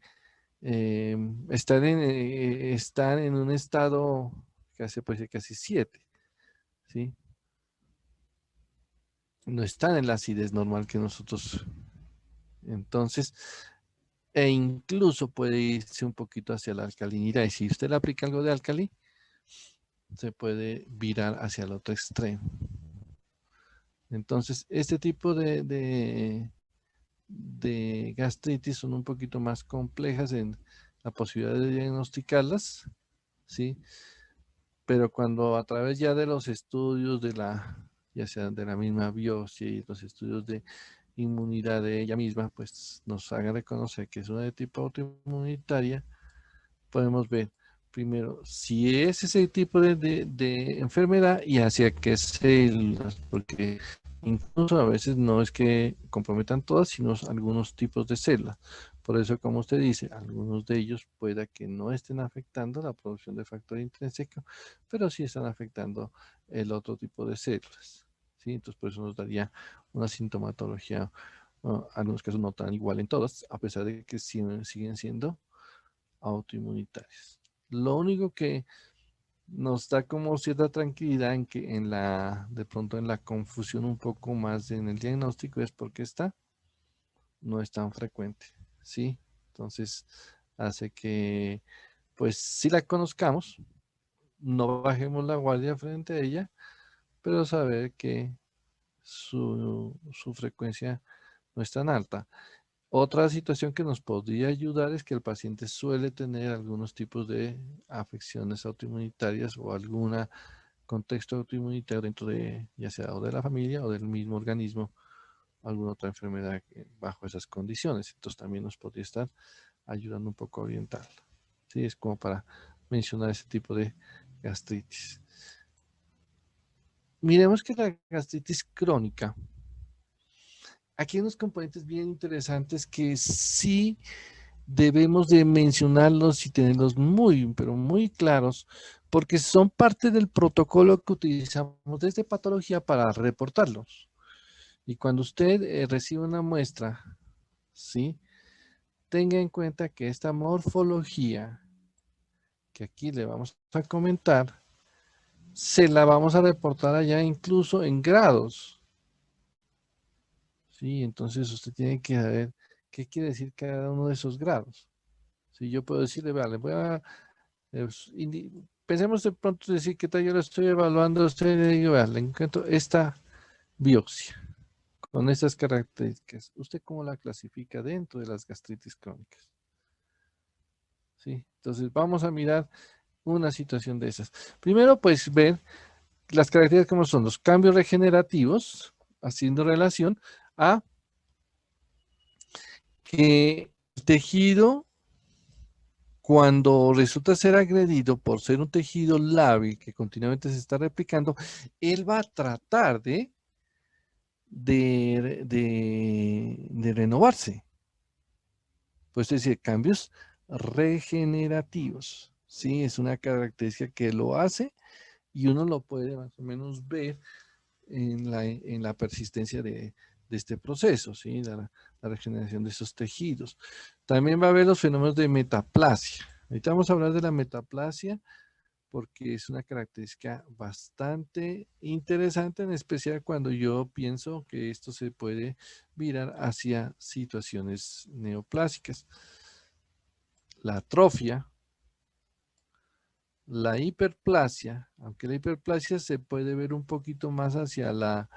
están en un estado casi, puede ser casi 7, ¿sí? No están en la acidez normal que nosotros. Entonces, e incluso puede irse un poquito hacia la alcalinidad. Y si usted le aplica algo de álcali, se puede virar hacia el otro extremo. Entonces, este tipo de gastritis son un poquito más complejas en la posibilidad de diagnosticarlas, ¿sí? Pero cuando a través ya de los estudios ya sea de la misma biopsia y los estudios de inmunidad de ella misma, pues nos haga reconocer que es una de tipo autoinmunitaria, podemos ver primero si es ese tipo de enfermedad y hacia qué células, porque incluso a veces no es que comprometan todas, sino algunos tipos de células. Por eso, como usted dice, algunos de ellos pueda que no estén afectando la producción de factor intrínseco, pero sí están afectando el otro tipo de células. ¿Sí? Entonces, por eso nos daría una sintomatología, algunos casos no tan igual en todas, a pesar de que siguen siendo autoinmunitarias. Lo único que nos da como cierta tranquilidad en que de pronto en la confusión un poco más en el diagnóstico es porque no es tan frecuente, ¿sí? Entonces hace que, pues, si la conozcamos, no bajemos la guardia frente a ella, pero saber que su frecuencia no es tan alta. Otra situación que nos podría ayudar es que el paciente suele tener algunos tipos de afecciones autoinmunitarias o algún contexto autoinmunitario dentro de, ya sea o de la familia o del mismo organismo, alguna otra enfermedad bajo esas condiciones. Entonces también nos podría estar ayudando un poco a orientarla. Sí, es como para mencionar ese tipo de gastritis. Miremos que la gastritis crónica, aquí hay unos componentes bien interesantes que sí debemos de mencionarlos y tenerlos muy, pero muy claros, porque son parte del protocolo que utilizamos desde patología para reportarlos. Y cuando usted recibe una muestra, ¿sí? Tenga en cuenta que esta morfología que aquí le vamos a comentar, se la vamos a reportar allá incluso en grados. ¿Sí? Entonces usted tiene que saber qué quiere decir cada uno de esos grados. Si yo puedo decirle, vale, voy a pensemos de pronto decir que tal yo lo estoy evaluando, usted le digo, vea, le encuentro esta biopsia con estas características. ¿Usted cómo la clasifica dentro de las gastritis crónicas? ¿Sí? Entonces vamos a mirar una situación de esas. Primero, pues ver las características como son los cambios regenerativos, haciendo relación a que el tejido, cuando resulta ser agredido por ser un tejido lábil que continuamente se está replicando, él va a tratar de renovarse. Pues es decir, cambios regenerativos. Sí, es una característica que lo hace y uno lo puede más o menos ver en la persistencia de este proceso, ¿sí? La regeneración de esos tejidos. También va a haber los fenómenos de metaplasia. Ahorita vamos a hablar de la metaplasia porque es una característica bastante interesante, en especial cuando yo pienso que esto se puede virar hacia situaciones neoplásicas. La atrofia, la hiperplasia, aunque la hiperplasia se puede ver un poquito más hacia la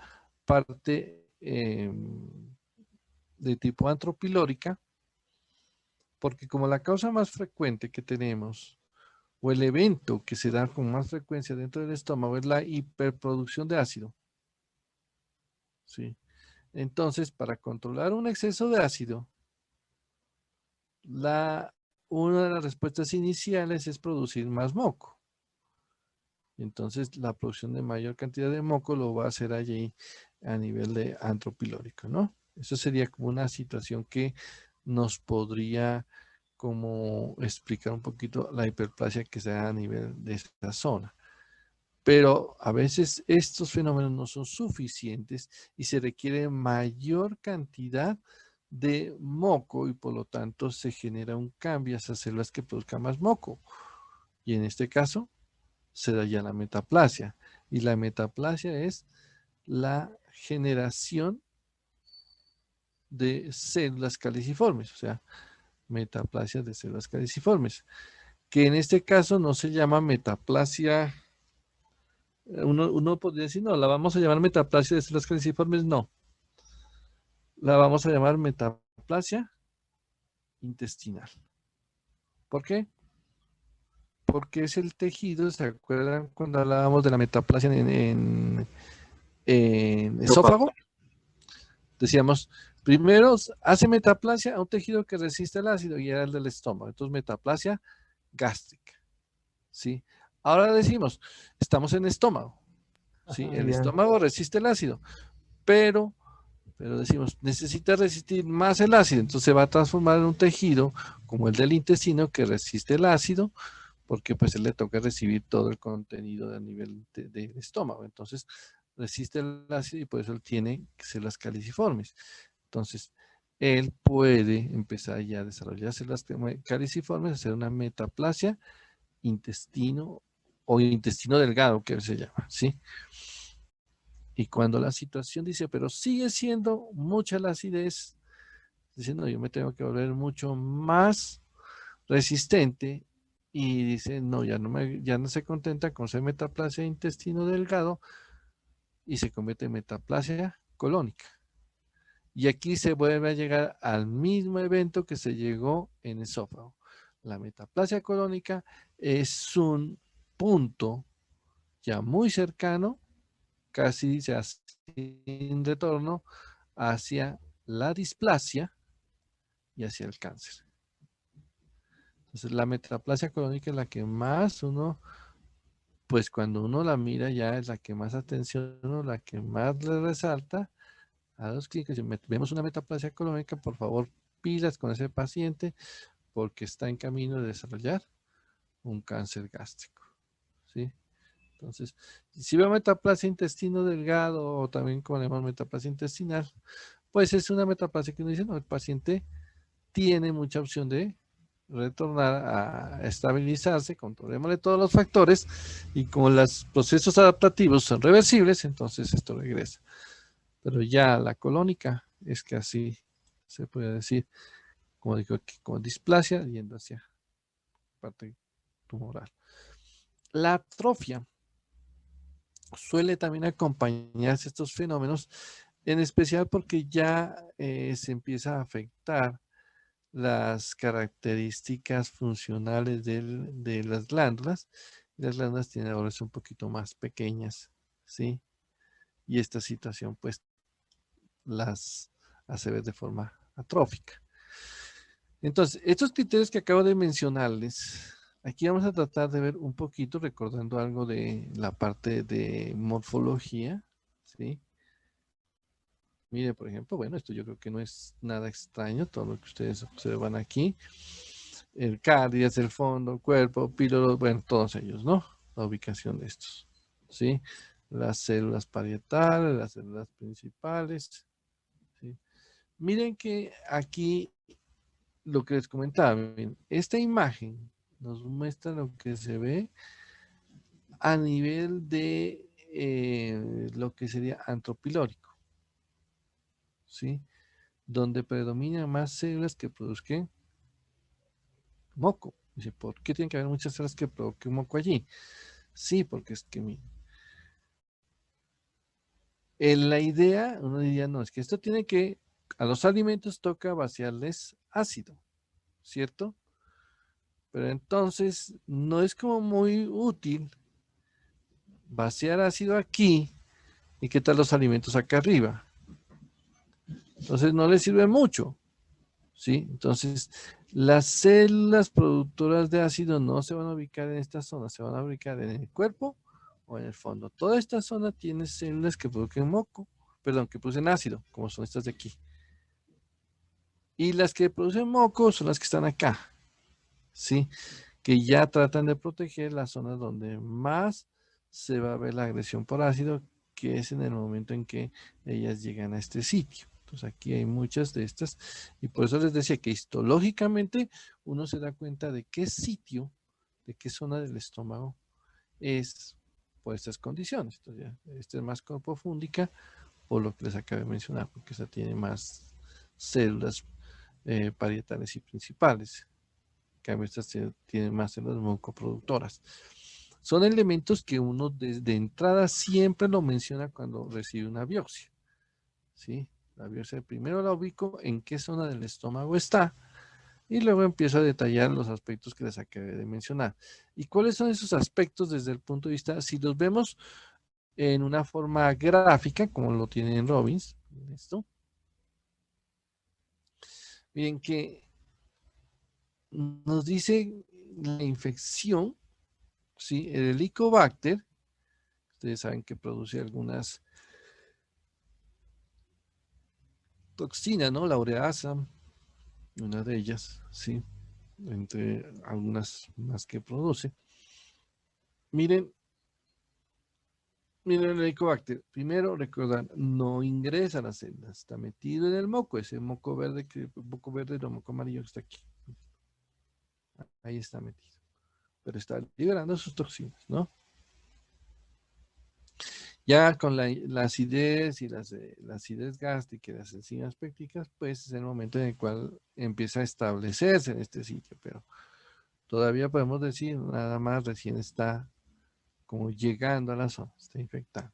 parte de tipo antropilórica, porque como la causa más frecuente que tenemos o el evento que se da con más frecuencia dentro del estómago es la hiperproducción de ácido. ¿Sí? Entonces, para controlar un exceso de ácido, una de las respuestas iniciales es producir más moco. Entonces, la producción de mayor cantidad de moco lo va a hacer allí a nivel de antropilórico, ¿no? Eso sería como una situación que nos podría como explicar un poquito la hiperplasia que se da a nivel de esta zona. Pero a veces estos fenómenos no son suficientes y se requiere mayor cantidad de moco y por lo tanto se genera un cambio a esas células que produzcan más moco. Y en este caso se da ya la metaplasia. Y la metaplasia es la generación de células caliciformes, o sea, metaplasia de células caliciformes, que en este caso no se llama metaplasia. Uno podría decir, no, la vamos a llamar metaplasia de células caliciformes, no. La vamos a llamar metaplasia intestinal. ¿Por qué? Porque es el tejido, ¿se acuerdan cuando hablábamos de la metaplasia en esófago? Decíamos, primero hace metaplasia a un tejido que resiste el ácido y era el del estómago. Entonces, metaplasia gástrica. ¿Sí? Ahora decimos, estamos en estómago. ¿Sí? Ajá, El ya. estómago resiste el ácido, pero decimos, necesita resistir más el ácido, entonces se va a transformar en un tejido como el del intestino que resiste el ácido, porque pues él le toca recibir todo el contenido a nivel del estómago, entonces resiste el ácido y por eso él tiene células caliciformes. Entonces, él puede empezar ya a desarrollar células caliciformes, hacer una metaplasia intestino o intestino delgado, que se llama, ¿sí? Y cuando la situación dice, pero sigue siendo mucha la acidez, diciendo yo me tengo que volver mucho más resistente, y dice, no, ya no se contenta con ser metaplasia intestino delgado y se convierte en metaplasia colónica. Y aquí se vuelve a llegar al mismo evento que se llegó en esófago. La metaplasia colónica es un punto ya muy cercano, casi sin retorno, hacia la displasia y hacia el cáncer. Entonces la metaplasia colónica es la que más uno, pues cuando uno la mira ya es la que más atención, la que más le resalta a los clínicos. Si vemos una metaplasia colónica, por favor pilas con ese paciente porque está en camino de desarrollar un cáncer gástrico, ¿sí? Entonces, si veo metaplasia intestino delgado o también como le llamamos metaplasia intestinal, pues es una metaplasia que uno dice, no, el paciente tiene mucha opción de retornar a estabilizarse, controlémosle todos los factores y como los procesos adaptativos son reversibles, entonces esto regresa. Pero ya la colónica es que así se puede decir, como digo aquí, con displasia yendo hacia parte tumoral. La atrofia suele también acompañarse estos fenómenos, en especial porque ya se empieza a afectar las características funcionales de las glándulas. Las glándulas tienen ahora un poquito más pequeñas, ¿sí? Y esta situación pues las hace ver de forma atrófica. Entonces, estos criterios que acabo de mencionarles, aquí vamos a tratar de ver un poquito, recordando algo de la parte de morfología, ¿sí? Mire, por ejemplo, bueno, esto yo creo que no es nada extraño, todo lo que ustedes observan aquí. El cáliz, el fondo, el cuerpo, píloro, bueno, todos ellos, ¿no? La ubicación de estos, ¿sí? Las células parietales, las células principales, ¿sí? Miren que aquí lo que les comentaba, miren, esta imagen nos muestra lo que se ve a nivel de lo que sería antropilórico, ¿sí? Donde predominan más células que produzcan moco. Dice, ¿por qué tiene que haber muchas células que provoquen moco allí? Sí, porque es que en la idea, uno diría, no, es que esto tiene que, a los alimentos toca vaciarles ácido, ¿cierto? Pero entonces no es como muy útil vaciar ácido aquí y qué tal los alimentos acá arriba. Entonces no les sirve mucho, ¿sí? Entonces las células productoras de ácido no se van a ubicar en esta zona, se van a ubicar en el cuerpo o en el fondo. Toda esta zona tiene células que producen moco, perdón, que producen ácido, como son estas de aquí. Y las que producen moco son las que están acá, ¿sí? Que ya tratan de proteger las zonas donde más se va a ver la agresión por ácido, que es en el momento en que ellas llegan a este sitio. Entonces aquí hay muchas de estas y por eso les decía que histológicamente uno se da cuenta de qué sitio, de qué zona del estómago es por estas condiciones. Entonces ya, esta es más corpofúndica por lo que les acabé de mencionar, porque esa tiene más células parietales y principales. En cambio, estas tienen más células mucoproductoras. Son elementos que uno desde entrada siempre lo menciona cuando recibe una biopsia. ¿Sí? La biopsia primero la ubico en qué zona del estómago está y luego empiezo a detallar los aspectos que les acabé de mencionar. ¿Y cuáles son esos aspectos desde el punto de vista? Si los vemos en una forma gráfica, como lo tiene en Robbins, esto. Miren que nos dice la infección, ¿sí? El Helicobacter, ustedes saben que produce algunas toxinas, ¿no? La ureasa, una de ellas, ¿sí? Entre algunas más que produce. Miren el Helicobacter. Primero, recordar, no ingresa a las células, está metido en el moco, ese moco verde, o moco amarillo que está aquí. Ahí está metido. Pero está liberando sus toxinas, ¿no? Ya con la acidez y la acidez gástrica y las enzimas pépticas, pues es el momento en el cual empieza a establecerse en este sitio, pero todavía podemos decir, nada más recién está como llegando a la zona, está infectando.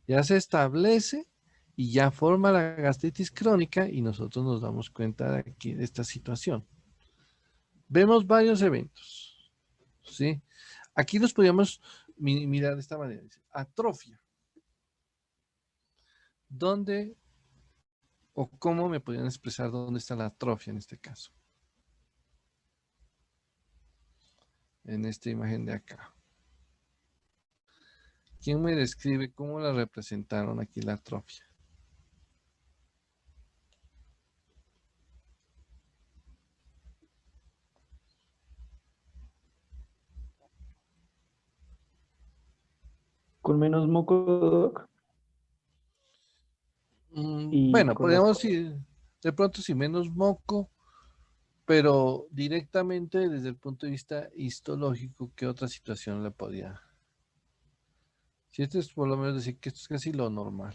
Ya se establece y ya forma la gastritis crónica y nosotros nos damos cuenta de aquí de esta situación. Vemos varios eventos, ¿sí? Aquí los podríamos mirar de esta manera. Dice, atrofia. ¿Dónde o cómo me podrían expresar dónde está la atrofia en este caso? En esta imagen de acá. ¿Quién me describe cómo la representaron aquí la atrofia? Con menos moco, Doc, y Bueno, con más... podríamos ir de pronto sin menos moco, pero directamente desde el punto de vista histológico, ¿qué otra situación le podía? Si esto es por lo menos decir que esto es casi lo normal.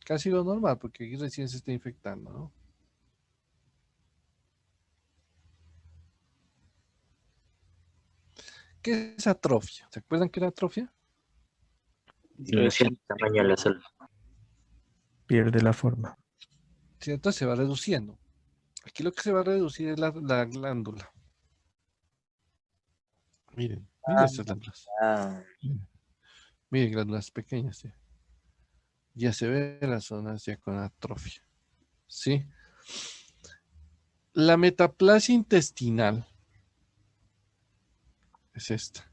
Casi lo normal, porque aquí recién se está infectando, ¿no? ¿Qué es atrofia? ¿Se acuerdan qué era atrofia? Disminución del tamaño de la célula. Pierde la forma. ¿Cierto? Se va reduciendo. Aquí lo que se va a reducir es la glándula. Miren estas glándulas. Ah, Miren, glándulas pequeñas. ¿Sí? Ya se ve las zonas ya con atrofia. ¿Sí? La metaplasia intestinal es esta.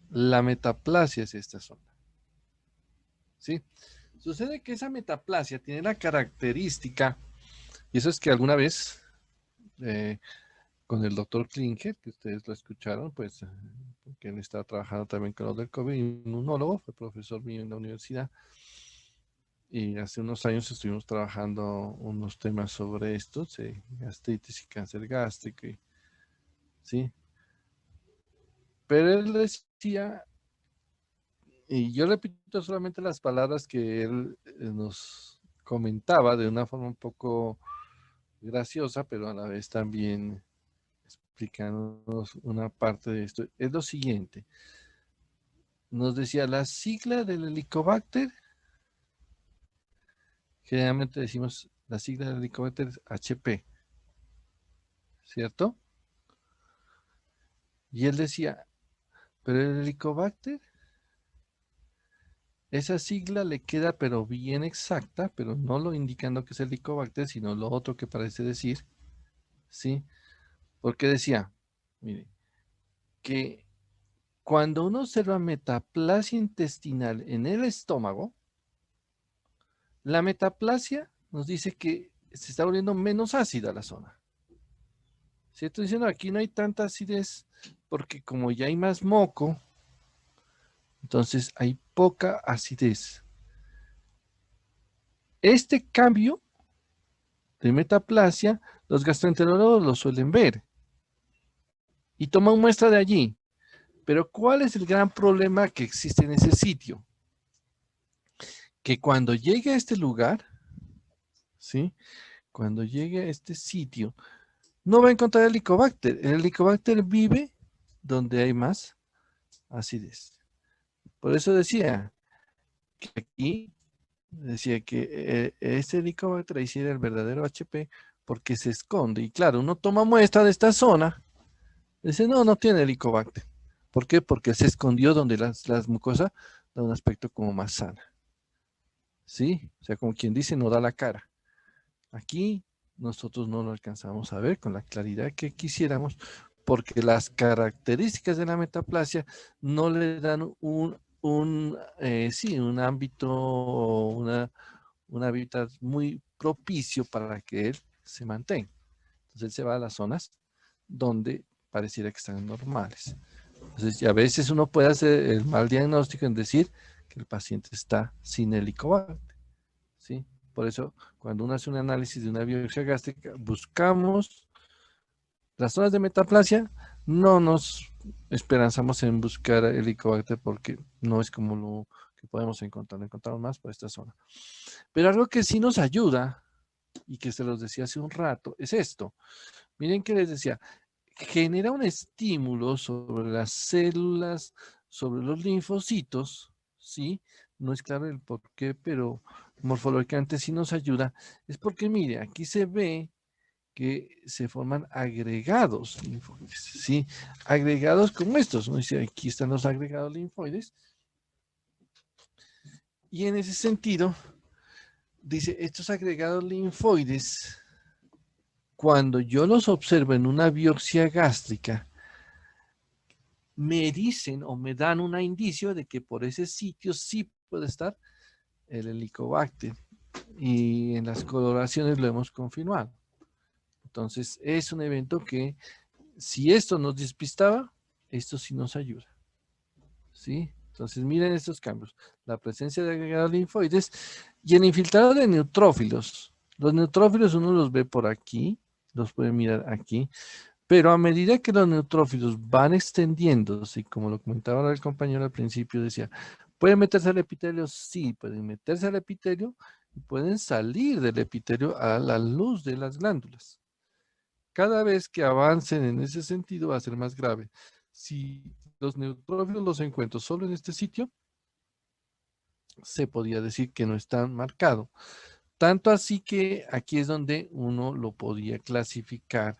La metaplasia es esta zona. ¿Sí? Sucede que esa metaplasia tiene la característica, y eso es que alguna vez con el doctor Klinger, que ustedes lo escucharon, pues, porque él estaba trabajando también con los del COVID, inmunólogo, fue profesor mío en la universidad, y hace unos años estuvimos trabajando unos temas sobre esto, ¿sí? Gastritis y cáncer gástrico, ¿sí? Pero él decía, y yo repito solamente las palabras que él nos comentaba de una forma un poco graciosa, pero a la vez también explicándonos una parte de esto. Es lo siguiente. Nos decía la sigla del Helicobacter. Generalmente decimos la sigla del Helicobacter es HP. ¿Cierto? Y él decía, pero el Helicobacter, esa sigla le queda pero bien exacta, pero no lo indicando que es Helicobacter, sino lo otro que parece decir, ¿sí? Porque decía, mire, que cuando uno observa metaplasia intestinal en el estómago, la metaplasia nos dice que se está volviendo menos ácida la zona. Si estoy diciendo aquí no hay tanta acidez, porque como ya hay más moco, Entonces hay poca acidez. Este cambio de metaplasia, los gastroenterólogos lo suelen ver y toman muestra de allí. Pero ¿cuál es el gran problema que existe en ese sitio? Que cuando llegue a este lugar, ¿sí? Cuando llegue a este sitio, no va a encontrar el Helicobacter. El Helicobacter vive donde hay más acidez. Por eso decía que aquí, este Helicobacter ahí sí era el verdadero HP porque se esconde. Y claro, uno toma muestra de esta zona, dice, no, no tiene Helicobacter. ¿Por qué? Porque se escondió donde las mucosas dan un aspecto como más sana. ¿Sí? O sea, como quien dice, no da la cara. Aquí nosotros no lo alcanzamos a ver con la claridad que quisiéramos porque las características de la metaplasia no le dan un ámbito, un hábitat muy propicio para que él se mantenga. Entonces él se va a las zonas donde pareciera que están normales. Entonces, y a veces uno puede hacer el mal diagnóstico en decir que el paciente está sin Helicobacter, ¿sí? Por eso, cuando uno hace un análisis de una biopsia gástrica, buscamos las zonas de metaplasia, no nos esperanzamos en buscar Helicobacter porque no es como lo que podemos encontrar. Lo encontramos más por esta zona. Pero algo que sí nos ayuda, y que se los decía hace un rato, es esto. Miren que les decía, genera un estímulo sobre las células, sobre los linfocitos, ¿sí? No es claro el por qué, pero morfológicamente sí nos ayuda. Es porque, mire, aquí se ve que se forman agregados linfoides, ¿sí? Agregados como estos. Uno dice, aquí están los agregados linfoides. Y en ese sentido, dice, estos agregados linfoides, cuando yo los observo en una biopsia gástrica, me dicen o me dan un indicio de que por ese sitio sí puede estar el Helicobacter. Y en las coloraciones lo hemos confirmado. Entonces, es un evento que, si esto nos despistaba, esto sí nos ayuda. ¿Sí? Entonces, miren estos cambios. La presencia de agregados linfoides y el infiltrado de neutrófilos. Los neutrófilos uno los ve por aquí, los puede mirar aquí, pero a medida que los neutrófilos van extendiéndose, y como lo comentaba el compañero al principio, decía, ¿pueden meterse al epitelio? Sí, pueden meterse al epitelio y pueden salir del epitelio a la luz de las glándulas. Cada vez que avancen en ese sentido va a ser más grave. Si los neutrófilos los encuentro solo en este sitio, se podría decir que no están marcados. Tanto así que aquí es donde uno lo podía clasificar,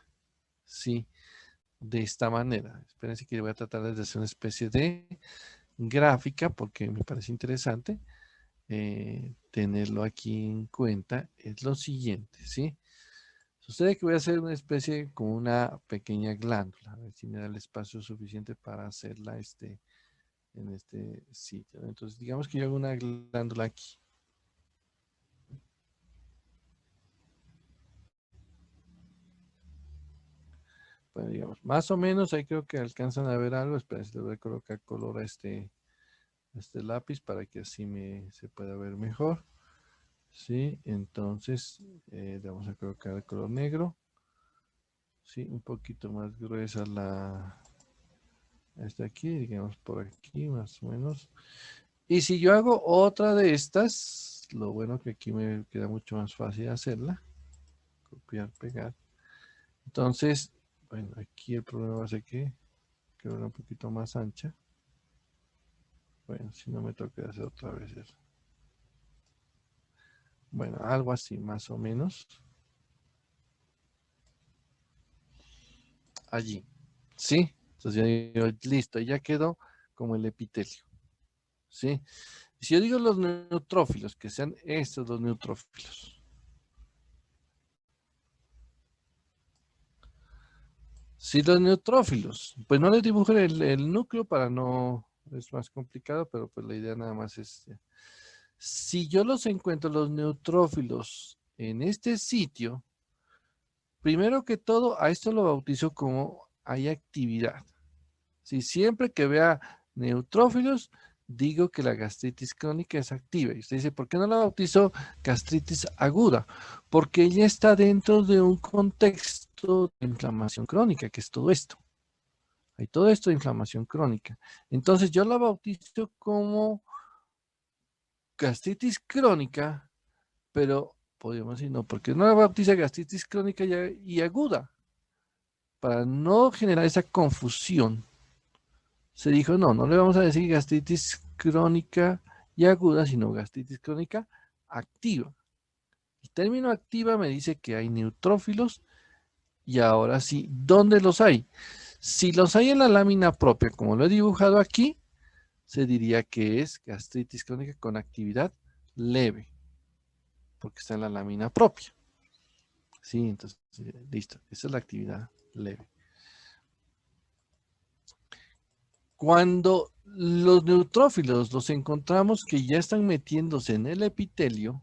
¿sí? De esta manera. Espérense que voy a tratar de hacer una especie de gráfica porque me parece interesante tenerlo aquí en cuenta. Es lo siguiente, ¿sí? Sucede que voy a hacer una especie como una pequeña glándula, a ver si me da el espacio suficiente para hacerla en este sitio. Entonces, digamos que yo hago una glándula aquí. Bueno, digamos, más o menos ahí creo que alcanzan a ver algo. Espera, le voy a colocar color a este lápiz para que así se pueda ver mejor. Sí, entonces le vamos a colocar el color negro. Sí, un poquito más gruesa esta aquí, digamos por aquí más o menos. Y si yo hago otra de estas, lo bueno que aquí me queda mucho más fácil hacerla. Copiar, pegar. Entonces, bueno, aquí el problema va a ser que queda un poquito más ancha. Bueno, si no me toca hacer otra vez eso. Bueno, algo así, más o menos. Allí. ¿Sí? Entonces ya digo, listo, ya quedó como el epitelio. ¿Sí? Si yo digo los neutrófilos, que sean estos los neutrófilos. Si los neutrófilos, pues no les dibujo el núcleo para no, es más complicado, pero pues la idea nada más es, si yo los encuentro los neutrófilos en este sitio, primero que todo, a esto lo bautizo como hay actividad. Si siempre que vea neutrófilos, digo que la gastritis crónica es activa. Y usted dice, ¿por qué no la bautizo gastritis aguda? Porque ella está dentro de un contexto de inflamación crónica, que es todo esto. Hay todo esto de inflamación crónica. Entonces yo la bautizo como gastritis crónica, pero podríamos decir no, porque no la bautiza gastritis crónica y aguda. Para no generar esa confusión, se dijo, no le vamos a decir gastritis crónica y aguda, sino gastritis crónica activa. El término activa me dice que hay neutrófilos y ahora sí, ¿dónde los hay? Si los hay en la lámina propia, como lo he dibujado aquí, se diría que es gastritis crónica con actividad leve, porque está en la lámina propia. Sí, entonces, listo, esa es la actividad leve. Cuando los neutrófilos los encontramos que ya están metiéndose en el epitelio,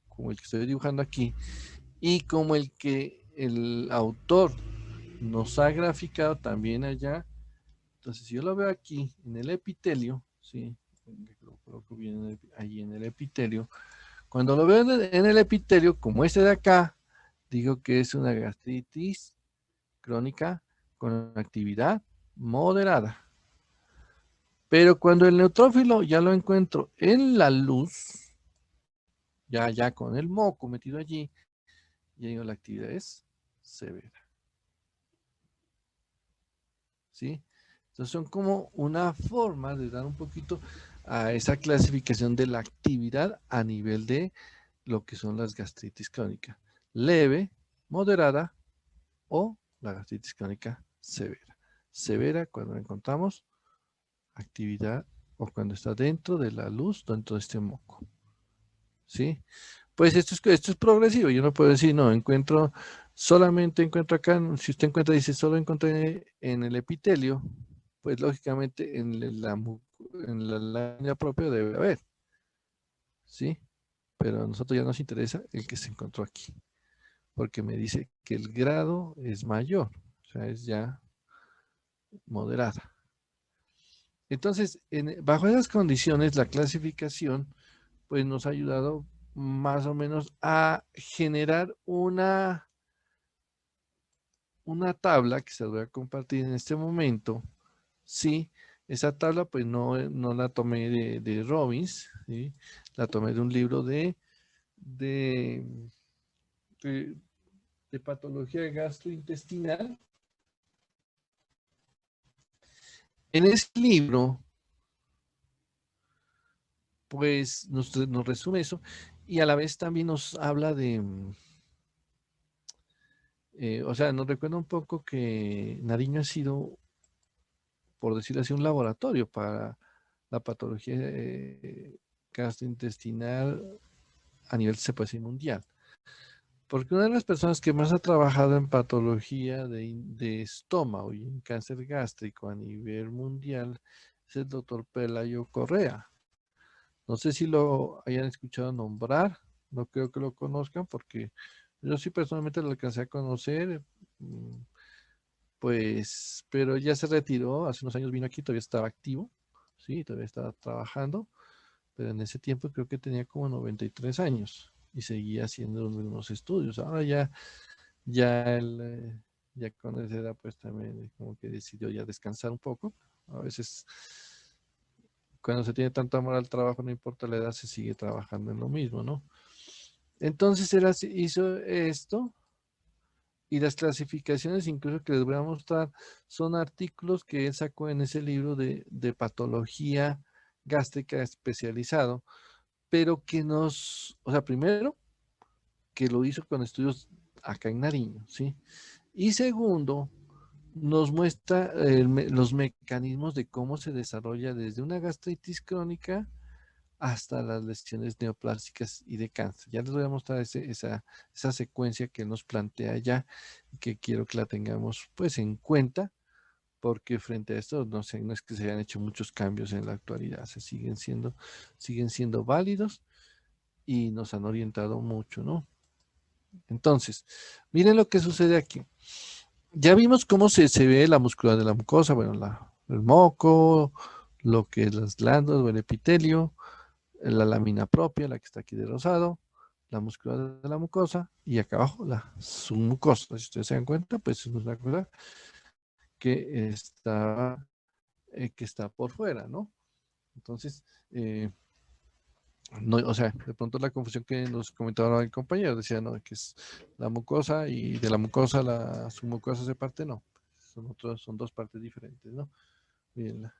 como el que estoy dibujando aquí, y como el que el autor nos ha graficado también allá, entonces si yo lo veo aquí en el epitelio, ¿sí? Lo coloco bien ahí en el epitelio. Cuando lo veo en el epitelio, como este de acá, digo que es una gastritis crónica con actividad moderada. Pero cuando el neutrófilo ya lo encuentro en la luz, ya con el moco metido allí, ya digo la actividad es severa. ¿Sí? Entonces son como una forma de dar un poquito a esa clasificación de la actividad a nivel de lo que son las gastritis crónicas. Leve, moderada o la gastritis crónica severa. Severa cuando encontramos actividad o cuando está dentro de la luz, dentro de este moco. ¿Sí? Pues esto es progresivo. Yo no puedo decir, no, solamente encuentro acá, si usted encuentra, dice, solo encontré en el epitelio, pues lógicamente en la lámina propia debe haber. ¿Sí? Pero a nosotros ya nos interesa el que se encontró aquí, porque me dice que el grado es mayor, o sea, es ya moderada. Entonces, bajo esas condiciones, la clasificación pues nos ha ayudado más o menos a generar una tabla que se la voy a compartir en este momento. Sí, esa tabla pues no la tomé de Robbins, ¿sí? La tomé de un libro de patología gastrointestinal. En ese libro pues nos resume eso y a la vez también nos habla de, o sea, nos recuerda un poco que Nariño ha sido, por decirlo así, un laboratorio para la patología gastrointestinal a nivel, se puede decir, mundial. Porque una de las personas que más ha trabajado en patología de estómago y en cáncer gástrico a nivel mundial es el doctor Pelayo Correa. No sé si lo hayan escuchado nombrar, no creo que lo conozcan porque yo sí personalmente lo alcancé a conocer, pues, pero ya se retiró, hace unos años vino aquí, todavía estaba activo, sí, todavía estaba trabajando, pero en ese tiempo creo que tenía como 93 años y seguía haciendo unos estudios. Ahora ya con esa edad pues también como que decidió ya descansar un poco. A veces cuando se tiene tanto amor al trabajo, no importa la edad, se sigue trabajando en lo mismo, ¿no? Entonces él hizo esto y las clasificaciones incluso que les voy a mostrar son artículos que él sacó en ese libro de patología gástrica especializado, pero que o sea, primero, que lo hizo con estudios acá en Nariño, ¿sí? Y segundo, nos muestra los mecanismos de cómo se desarrolla desde una gastritis crónica hasta las lesiones neoplásticas y de cáncer. Ya les voy a mostrar esa secuencia que nos plantea ya, que quiero que la tengamos pues en cuenta, porque frente a esto no es que se hayan hecho muchos cambios en la actualidad, siguen siendo válidos y nos han orientado mucho, ¿no? Entonces, miren lo que sucede aquí. Ya vimos cómo se ve la musculatura de la mucosa, bueno, el moco, lo que es las glándulas o el epitelio, la lámina propia, la que está aquí de rosado, la musculatura de la mucosa y acá abajo la submucosa. Si ustedes se dan cuenta, pues es una cosa que está por fuera, ¿no? Entonces, no, o sea, de pronto la confusión que nos comentaba el compañero, decía, no, que es la mucosa y de la mucosa la submucosa se parte, no. Son dos partes diferentes, ¿no? Miren,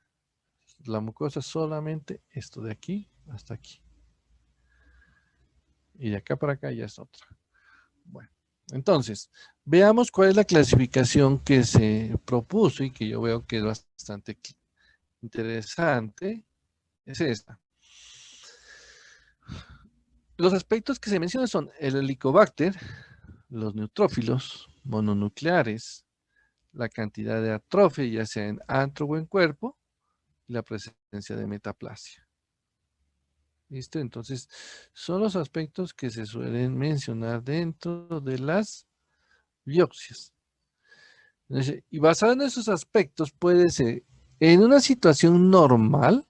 la mucosa es solamente esto de aquí hasta aquí. Y de acá para acá ya es otra. Bueno, entonces, veamos cuál es la clasificación que se propuso y que yo veo que es bastante interesante. Es esta. Los aspectos que se mencionan son el Helicobacter, los neutrófilos mononucleares, la cantidad de atrofia, ya sea en antro o en cuerpo, y la presencia de metaplasia. ¿Listo? Entonces, son los aspectos que se suelen mencionar dentro de las biopsias. Y basado en esos aspectos, puede ser en una situación normal,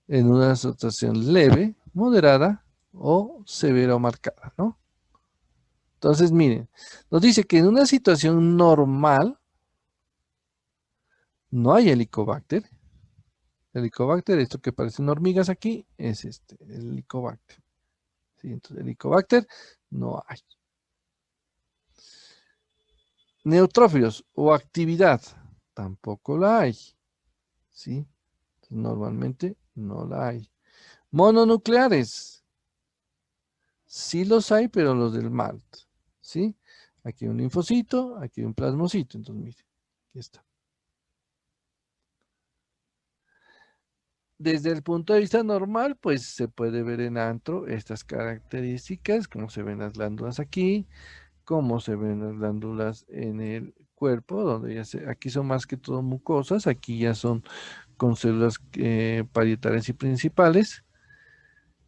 en una situación leve, moderada o severa o marcada, ¿no? Entonces, miren, nos dice que en una situación normal no hay helicobacter. Helicobacter, esto que parecen hormigas aquí, es el helicobacter. ¿Sí? Entonces, helicobacter no hay. Neutrófilos o actividad, tampoco la hay. ¿Sí? Entonces, normalmente no la hay. Mononucleares, sí los hay, pero los del MALT. ¿Sí? Aquí hay un linfocito, aquí hay un plasmocito. Entonces, miren, aquí está. Desde el punto de vista normal, pues se puede ver en antro estas características, como se ven las glándulas aquí, como se ven las glándulas en el cuerpo, donde aquí son más que todo mucosas, aquí ya son con células parietales y principales,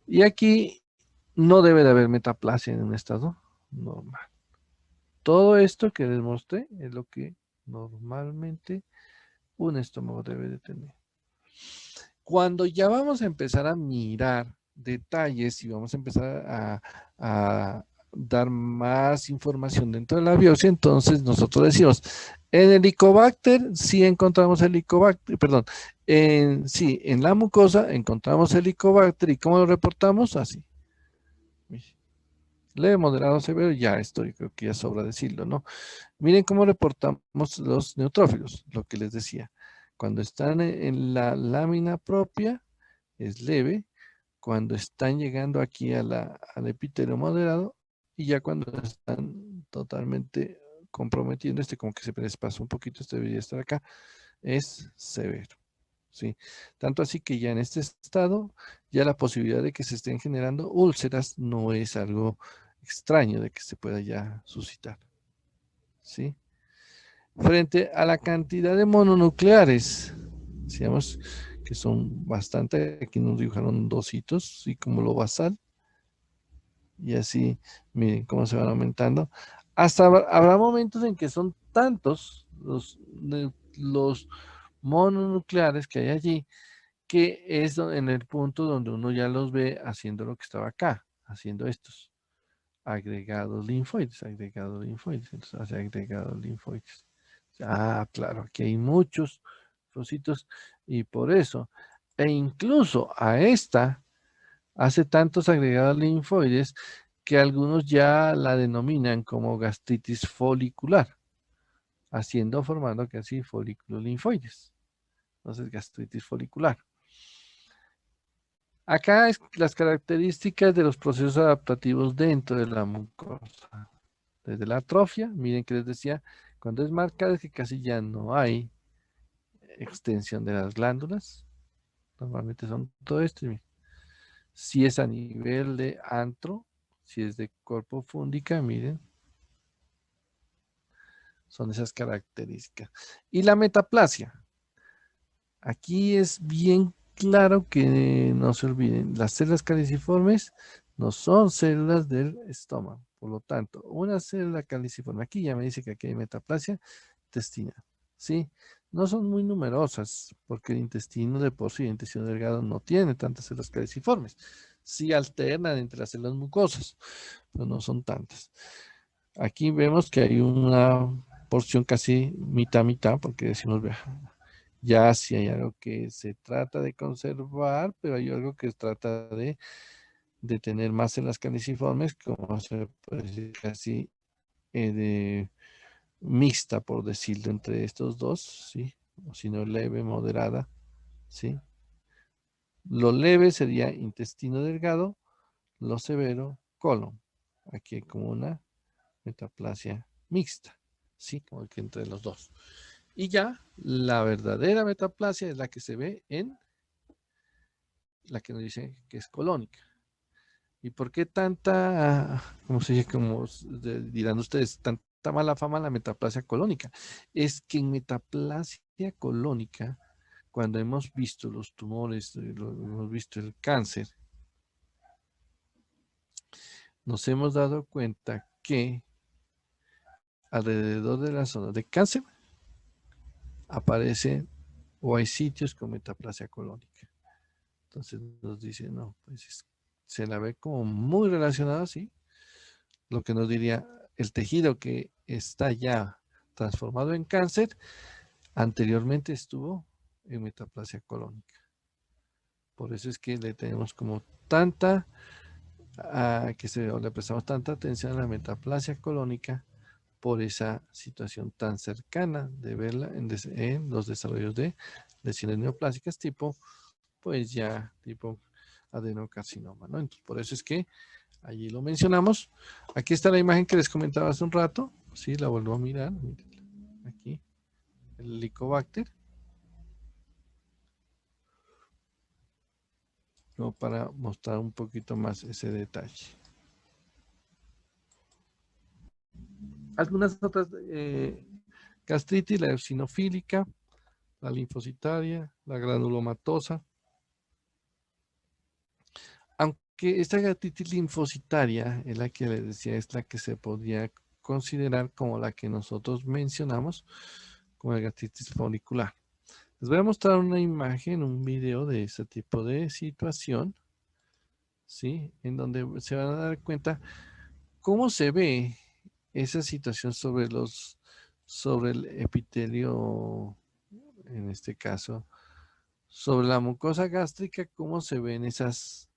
y aquí no debe de haber metaplasia en un estado normal. Todo esto que les mostré es lo que normalmente un estómago debe de tener. Cuando ya vamos a empezar a mirar detalles y vamos a empezar a dar más información dentro de la biopsia, entonces nosotros decimos, en Helicobacter sí encontramos Helicobacter, perdón, sí, en la mucosa encontramos Helicobacter, ¿y cómo lo reportamos? Así. Leve, moderado, severo, ya esto yo creo que ya sobra decirlo, ¿no? Miren cómo reportamos los neutrófilos, lo que les decía. Cuando están en la lámina propia, es leve. Cuando están llegando aquí al epitelio moderado, y ya cuando están totalmente comprometiendo, como que se les pasa un poquito, debería estar acá, es severo. ¿Sí? Tanto así que ya en este estado, ya la posibilidad de que se estén generando úlceras no es algo extraño de que se pueda ya suscitar. ¿Sí? Frente a la cantidad de mononucleares, decíamos que son bastante, aquí nos dibujaron dos hitos, así como lo basal, y así, miren cómo se van aumentando. Hasta habrá momentos en que son tantos los mononucleares que hay allí, que es en el punto donde uno ya los ve haciendo lo que estaba acá, haciendo estos agregados linfoides, entonces hace agregados linfoides. Ah, claro, aquí hay muchos trocitos y por eso, e incluso a esta hace tantos agregados linfoides que algunos ya la denominan como gastritis folicular, formando casi folículos linfoides. Entonces, gastritis folicular. Acá es las características de los procesos adaptativos dentro de la mucosa. Desde la atrofia, miren que les decía, cuando es marcada es que casi ya no hay extensión de las glándulas. Normalmente son todo esto. Si es a nivel de antro, si es de cuerpo fúndica, miren, son esas características. Y la metaplasia. Aquí es bien claro que no se olviden, las células caliciformes no son células del estómago. Por lo tanto, una célula caliciforme, aquí ya me dice que aquí hay metaplasia intestinal, ¿sí? no son muy numerosas, porque el intestino de por sí, el intestino delgado, no tiene tantas células caliciformes. Sí alternan entre las células mucosas, pero no son tantas. Aquí vemos que hay una porción casi mitad-mitad, porque decimos, vea, ya sí hay algo que se trata de conservar, pero hay algo que se trata de tener más células caliciformes, como se puede decir casi de mixta, por decirlo, entre estos dos, ¿sí? O si no, leve, moderada, ¿sí? Lo leve sería intestino delgado, lo severo, colon. Aquí hay como una metaplasia mixta, ¿sí? Como que entre los dos. Y ya, la verdadera metaplasia es la que se ve en la que nos dice que es colónica. ¿Y por qué tanta, cómo se dice, como dirán ustedes, tanta mala fama la metaplasia colónica? Es que en metaplasia colónica, cuando hemos visto los tumores, hemos visto el cáncer, nos hemos dado cuenta que alrededor de la zona de cáncer aparecen o hay sitios con metaplasia colónica. Entonces nos dice, no, pues se la ve como muy relacionada, ¿sí? Lo que nos diría el tejido que está ya transformado en cáncer, anteriormente estuvo en metaplasia colónica. Por eso es que le tenemos como tanta, le prestamos tanta atención a la metaplasia colónica por esa situación tan cercana de verla en los desarrollos de lesiones neoplásicas tipo, pues ya tipo adenocarcinoma, ¿no? Entonces, por eso es que allí lo mencionamos. Aquí está la imagen que les comentaba hace un rato. Sí, la vuelvo a mirar. Aquí, el Helicobacter. No, para mostrar un poquito más ese detalle. Algunas otras gastritis, la eosinofílica, la linfocitaria, la granulomatosa. Aunque esta gastritis linfocitaria es la que les decía, es la que se podría considerar como la que nosotros mencionamos como la gastritis folicular. Les voy a mostrar una imagen, un video de ese tipo de situación, ¿sí? En donde se van a dar cuenta cómo se ve esa situación sobre el epitelio, en este caso, sobre la mucosa gástrica, cómo se ven esas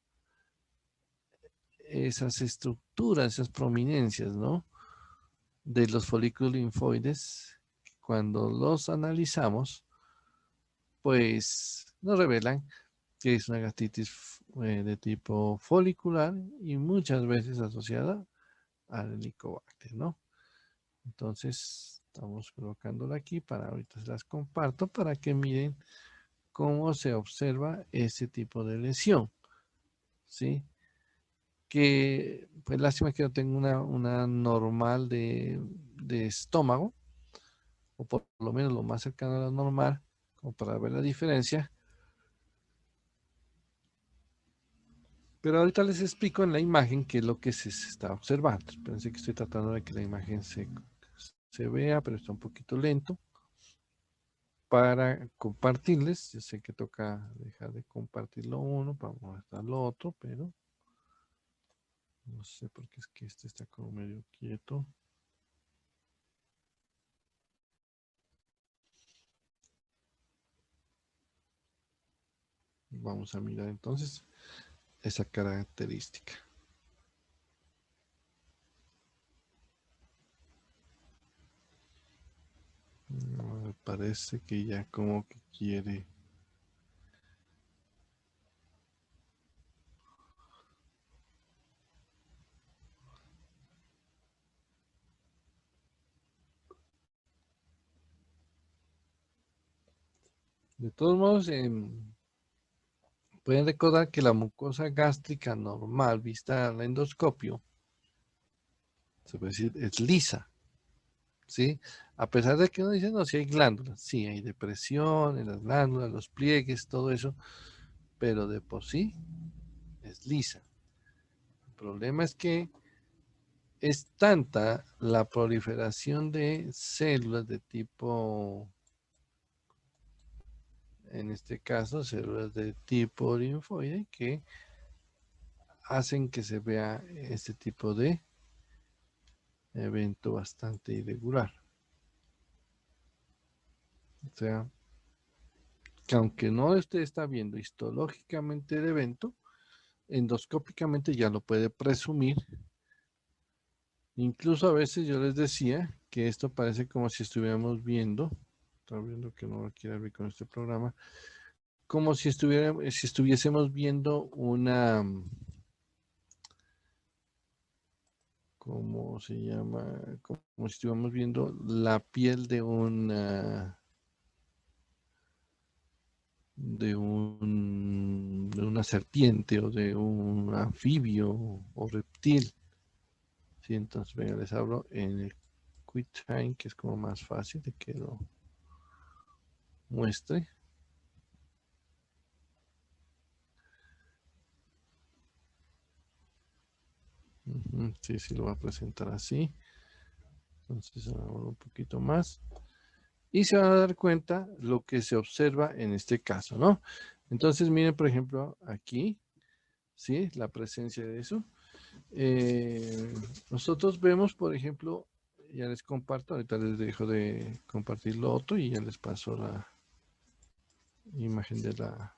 estructuras, esas prominencias, ¿no? De los folículos linfoides, cuando los analizamos, pues nos revelan que es una gastritis de tipo folicular y muchas veces asociada al Helicobacter, ¿no? Entonces, estamos colocándola aquí para ahorita se las comparto para que miren cómo se observa ese tipo de lesión, ¿sí? Que, pues lástima que yo tengo una normal de estómago, o por lo menos lo más cercano a la normal, como para ver la diferencia. Pero ahorita les explico en la imagen qué es lo que se está observando. Pensé que estoy tratando de que la imagen se vea, pero está un poquito lento para compartirles. Yo sé que toca dejar de compartirlo uno para mostrar lo otro, pero no sé por qué es que este está como medio quieto. Vamos a mirar entonces esa característica. Me parece que ya como que quiere. De todos modos, pueden recordar que la mucosa gástrica normal vista al endoscopio, se puede decir, es lisa, ¿sí? A pesar de que uno dice, no, si hay glándulas, sí, hay depresión en las glándulas, los pliegues, todo eso, pero de por sí es lisa. El problema es que es tanta la proliferación de células de tipo en este caso células de tipo linfoide que hacen que se vea este tipo de evento bastante irregular. O sea, que aunque no usted está viendo histológicamente el evento, endoscópicamente ya lo puede presumir. Incluso a veces yo les decía que esto parece como si estuviéramos viendo, está viendo que no lo quiero ver con este programa, como si estuviésemos viendo una, ¿cómo se llama? Como si estuviéramos viendo la piel de una serpiente o de un anfibio o reptil. Sí, entonces, venga, les hablo en el QuickTime, que es como más fácil de que lo muestre. Sí, sí, lo va a presentar así. Entonces, ahora un poquito más. Y se van a dar cuenta lo que se observa en este caso, ¿no? Entonces, miren, por ejemplo, aquí, ¿sí? La presencia de eso. Nosotros vemos, por ejemplo, ya les comparto, ahorita les dejo de compartir lo otro y ya les paso la imagen de la...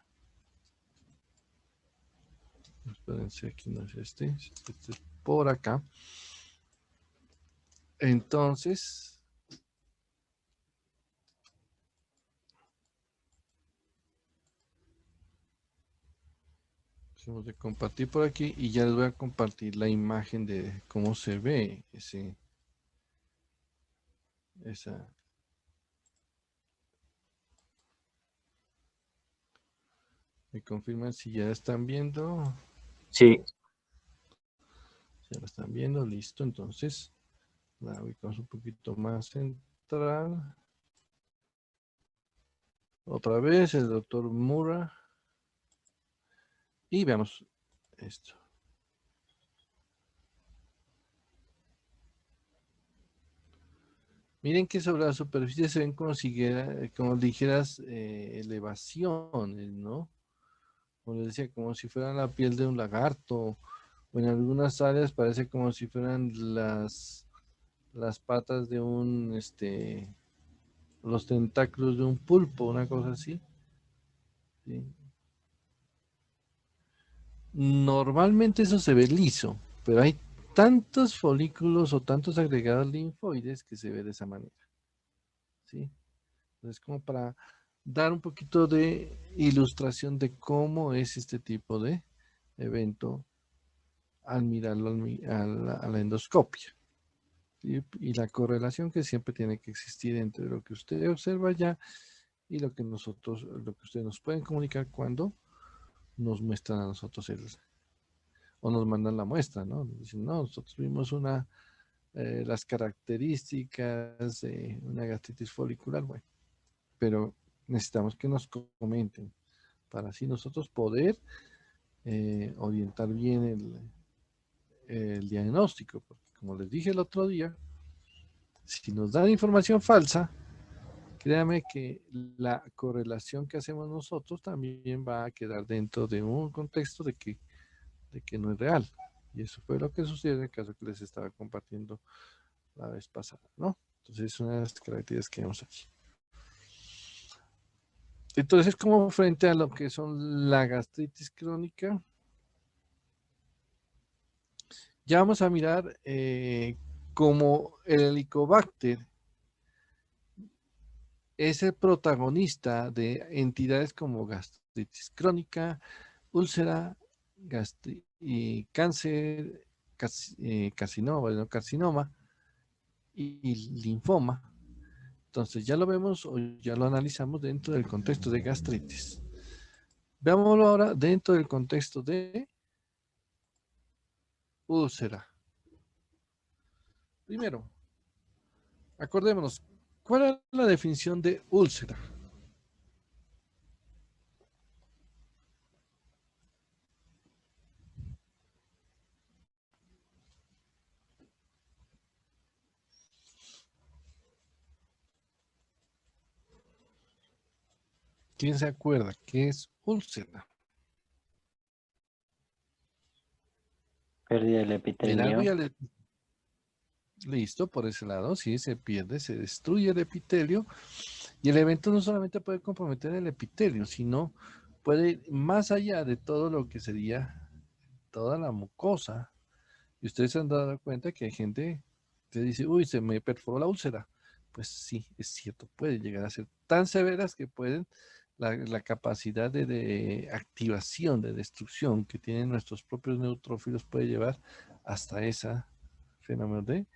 Espérense, aquí no es este es por acá. Entonces, hacemos de compartir por aquí y ya les voy a compartir la imagen de cómo se ve esa. Me confirman si ya están viendo. Sí, Si ya la están viendo, listo. Entonces, la ubicamos un poquito más central. Otra vez el doctor Mura. Y veamos esto. Miren que sobre la superficie se ven como ligeras elevaciones, ¿no? Como les decía, como si fuera la piel de un lagarto. O en algunas áreas parece como si fueran las patas de los tentáculos de un pulpo, una cosa así. ¿Sí? Normalmente eso se ve liso, pero hay tantos folículos o tantos agregados linfoides que se ve de esa manera. ¿Sí? Entonces, como para dar un poquito de ilustración de cómo es este tipo de evento al mirarlo a la endoscopia. ¿Sí? Y la correlación que siempre tiene que existir entre lo que usted observa ya y lo que ustedes nos pueden comunicar cuando nos muestran a nosotros o nos mandan la muestra, ¿no? Dicen, no, nosotros vimos las características de una gastritis folicular, bueno, pero necesitamos que nos comenten para así nosotros poder orientar bien el diagnóstico, porque como les dije el otro día, si nos dan información falsa, créame que la correlación que hacemos nosotros también va a quedar dentro de un contexto de que no es real. Y eso fue lo que sucedió en el caso que les estaba compartiendo la vez pasada, ¿no? Entonces es una de las características que vemos aquí. Entonces, como frente a lo que son la gastritis crónica, ya vamos a mirar cómo el Helicobacter es el protagonista de entidades como gastritis crónica, úlcera, y cáncer, carcinoma y linfoma. Entonces ya lo vemos o ya lo analizamos dentro del contexto de gastritis. Veámoslo ahora dentro del contexto de úlcera. Primero, acordémonos, ¿cuál es la definición de úlcera? ¿Quién se acuerda qué es úlcera? Pérdida del El epitelio. agua ya le... Listo, por ese lado, sí, se pierde, se destruye el epitelio y el evento no solamente puede comprometer el epitelio, sino puede ir más allá de todo lo que sería toda la mucosa. Y ustedes se han dado cuenta que hay gente que dice, uy, se me perforó la úlcera. Pues sí, es cierto, puede llegar a ser tan severas que pueden, la capacidad de activación, de destrucción que tienen nuestros propios neutrófilos puede llevar hasta ese fenómeno de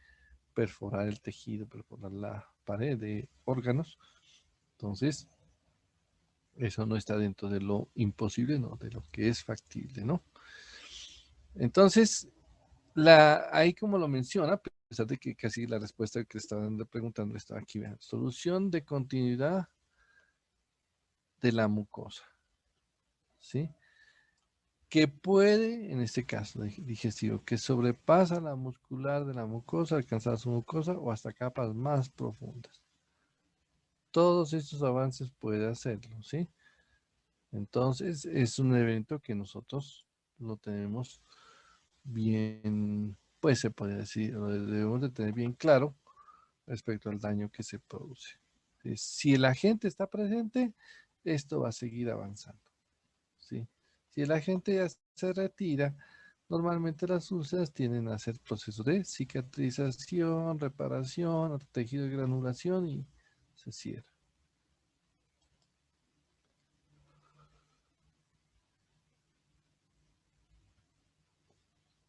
perforar el tejido, perforar la pared de órganos. Entonces, eso no está dentro de lo imposible, no, de lo que es factible, ¿no? Entonces, ahí como lo menciona, a pesar de que casi la respuesta que estaban preguntando estaba aquí, vean, solución de continuidad de la mucosa, ¿sí? Que puede, en este caso digestivo, que sobrepasa la muscular de la mucosa, alcanzar su mucosa o hasta capas más profundas. Todos estos avances puede hacerlo, ¿sí? Entonces, es un evento que nosotros lo tenemos bien, pues se puede decir, lo debemos de tener bien claro respecto al daño que se produce. Si el agente está presente, esto va a seguir avanzando, ¿sí? Si el agente ya se retira, normalmente las úlceras tienden a hacer procesos de cicatrización, reparación, tejido de granulación y se cierra.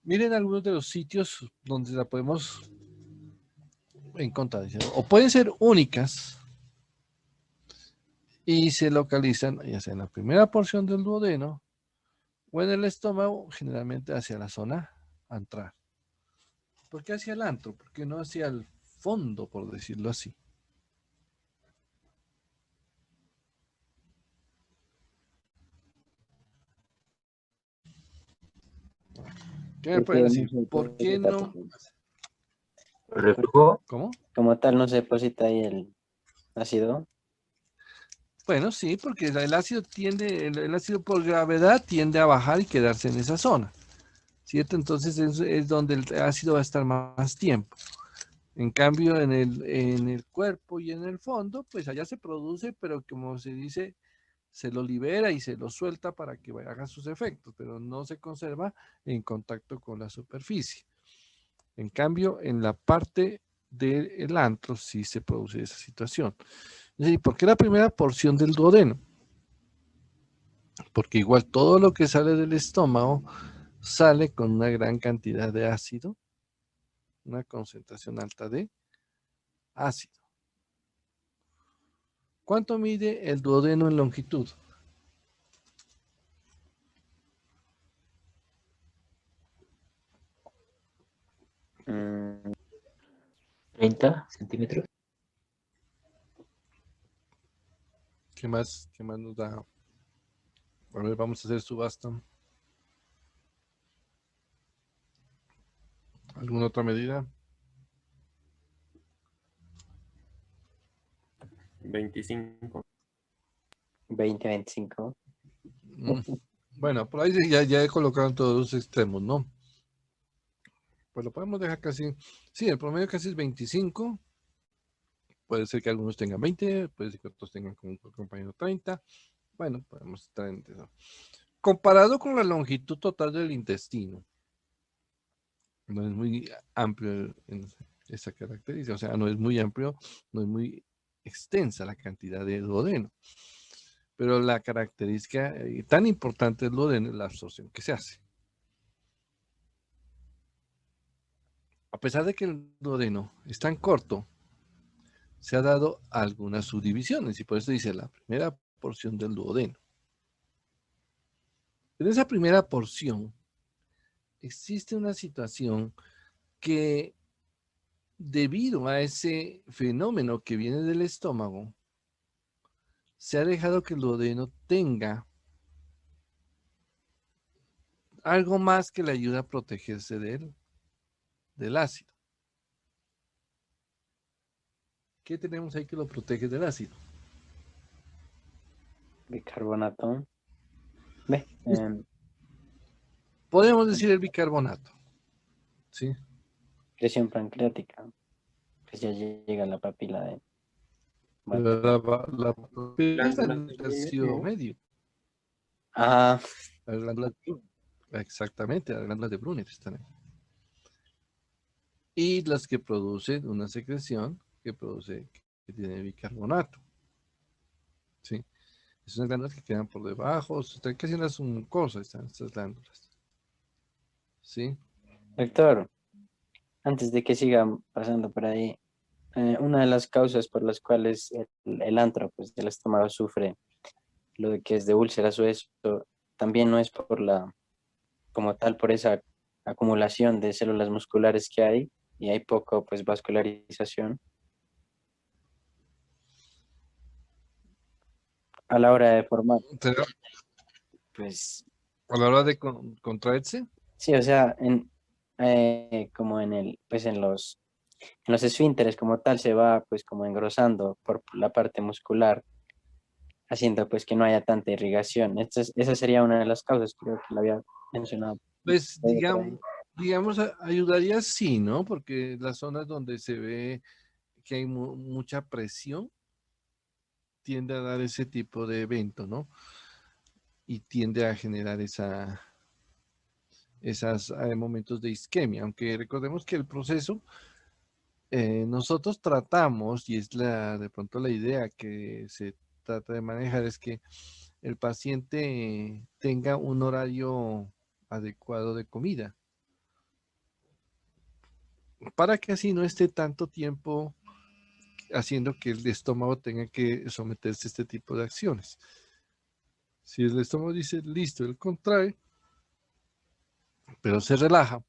Miren algunos de los sitios donde la podemos encontrar. O pueden ser únicas y se localizan ya sea en la primera porción del duodeno o en el estómago, generalmente hacia la zona antral. ¿Por qué hacia el antro? ¿Por qué no hacia el fondo, por decirlo así? ¿Qué me pueden decir? ¿Por qué no? Reflujo. ¿Cómo? Como tal no se deposita ahí el ácido. Bueno, sí, porque el ácido tiende, el ácido por gravedad tiende a bajar y quedarse en esa zona, ¿cierto? Entonces es donde el ácido va a estar más tiempo. En cambio, en el cuerpo y en el fondo, pues allá se produce, pero como se dice, se lo libera y se lo suelta para que haga sus efectos, pero no se conserva en contacto con la superficie. En cambio, en la parte del antro sí se produce esa situación. ¿Y por qué la primera porción del duodeno? Porque igual todo lo que sale del estómago sale con una gran cantidad de ácido, una concentración alta de ácido. ¿Cuánto mide el duodeno en longitud? Mm, 30 centímetros. Qué más nos da? A ver, vamos a hacer subasta. ¿Alguna otra medida? 25. 20, 25. Mm, Bueno, por ahí ya he colocado en todos los extremos, ¿no? Pues lo podemos dejar casi, sí, el promedio casi es 25. Puede ser que algunos tengan 20, puede ser que otros tengan como un compañero 30. Bueno, podemos estar en eso. Comparado con la longitud total del intestino, no es muy amplio en esa característica, o sea, no es muy amplio, no es muy extensa la cantidad de duodeno. Pero la característica tan importante del duodeno es la absorción que se hace. A pesar de que el duodeno es tan corto, se ha dado algunas subdivisiones y por eso dice la primera porción del duodeno. En esa primera porción existe una situación que debido a ese fenómeno que viene del estómago, se ha dejado que el duodeno tenga algo más que le ayuda a protegerse del ácido. ¿Qué tenemos ahí que lo protege del ácido? Bicarbonato. Ve, Podemos decir el bicarbonato. ¿Sí? presión pancreática. Pues ya llega la papila de... Bueno. La papila está en Glándula el tercio sanguínea, ¿no? medio. Ah, Las glándulas de Brunner. Exactamente, las glándulas de Brunner están ahí. Y las que producen una secreción que tiene bicarbonato. ¿Sí? Es unas glándulas que quedan por debajo, están casi en las mucosas, están estas glándulas. ¿Sí? doctor, antes de que sigan pasando por ahí, una de las causas por las cuales el antro pues, del estómago sufre lo de que es de úlceras o eso, también no es por como tal, por esa acumulación de células musculares que hay y hay poco pues vascularización a la hora de formar, Pero pues a la hora de contraerse, sí, o sea, como pues en los esfínteres como tal se va pues como engrosando por la parte muscular, haciendo pues que no haya tanta irrigación. Esa sería una de las causas, creo que la había mencionado. pues Por ahí. digamos, ayudaría sí, ¿no? Porque las zonas donde se ve que hay mucha presión tiende a dar ese tipo de evento, ¿no? Y tiende a generar esos momentos de isquemia, aunque recordemos que el proceso nosotros tratamos, y es de pronto la idea que se trata de manejar, es que el paciente tenga un horario adecuado de comida, para que así no esté tanto tiempo haciendo que el estómago tenga que someterse a este tipo de acciones. Si el estómago dice, listo, él contrae, pero se relaja,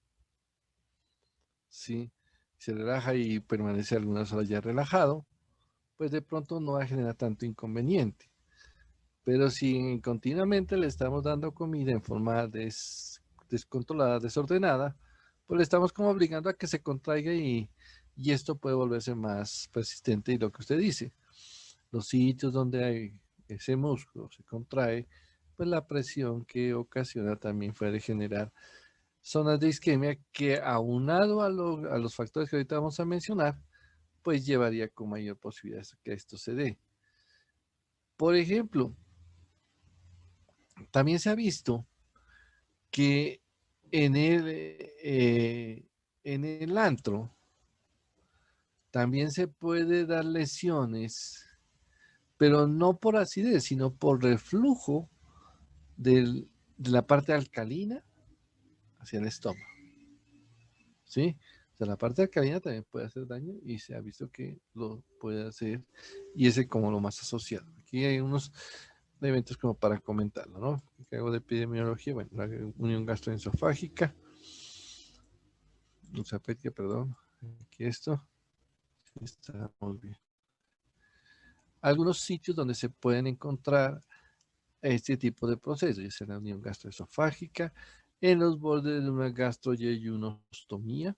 ¿sí? Se relaja y permanece algunas horas ya relajado, pues de pronto no va a generar tanto inconveniente. Pero si continuamente le estamos dando comida en forma descontrolada, desordenada, pues le estamos como obligando a que se contraiga y esto puede volverse más persistente. Y lo que usted dice, los sitios donde hay ese músculo se contrae, pues la presión que ocasiona también puede generar zonas de isquemia que aunado a los factores que ahorita vamos a mencionar, pues llevaría con mayor posibilidad que esto se dé. Por ejemplo, también se ha visto que en el antro también se puede dar lesiones, pero no por acidez, sino por reflujo de la parte alcalina hacia el estómago. ¿Sí? O sea, la parte alcalina también puede hacer daño y se ha visto que lo puede hacer y ese como lo más asociado. Aquí hay unos eventos como para comentarlo, ¿no? ¿Qué hago de epidemiología? Bueno, la unión gastroesofágica, perdón, aquí esto, está muy bien. Algunos sitios donde se pueden encontrar este tipo de procesos, ya sea la unión gastroesofágica, en los bordes de una gastroyeyunostomía,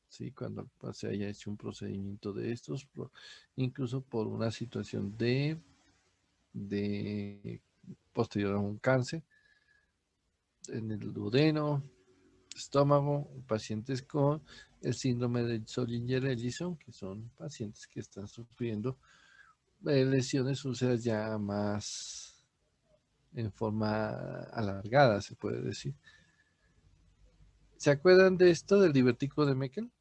¿sí? Cuando se haya hecho un procedimiento de estos, incluso por una situación de posterior a un cáncer, en el duodeno, estómago, pacientes con el síndrome de Zollinger-Ellison, que son pacientes que están sufriendo lesiones úlceras ya más en forma alargada, se puede decir. ¿Se acuerdan de esto del divertículo de Meckel?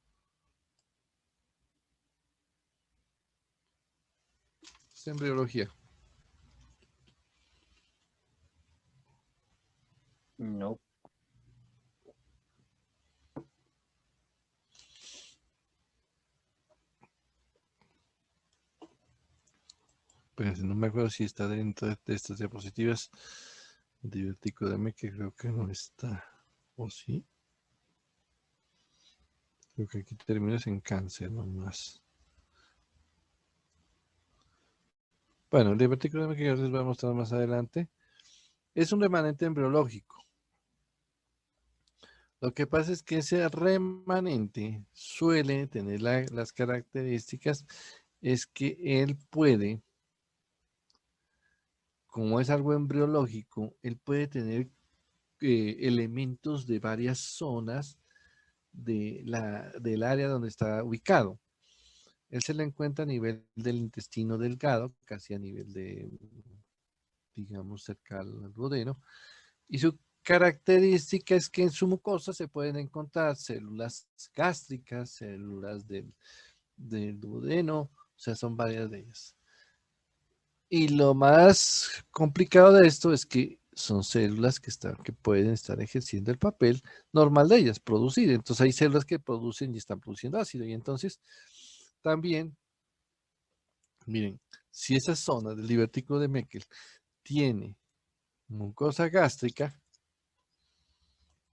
Es embriología. No, Pues no me acuerdo si está dentro de estas diapositivas. El divertículo de Meckel creo que no está. ¿O sí? Creo que aquí terminas en cáncer nomás. Bueno, el divertículo de Meckel que les voy a mostrar más adelante es un remanente embriológico. Lo que pasa es que ese remanente suele tener las características, es que él puede como es algo embriológico, él puede tener elementos de varias zonas del área donde está ubicado. Él se le encuentra a nivel del intestino delgado, casi a nivel de, digamos, cerca al duodeno, y su característica es que en su mucosa se pueden encontrar células gástricas, células del duodeno, o sea, son varias de ellas. Y lo más complicado de esto es que son células que pueden estar ejerciendo el papel normal de ellas, producir. Entonces hay células que producen y están produciendo ácido. Y entonces también, miren, si esa zona del divertículo de Meckel tiene mucosa gástrica,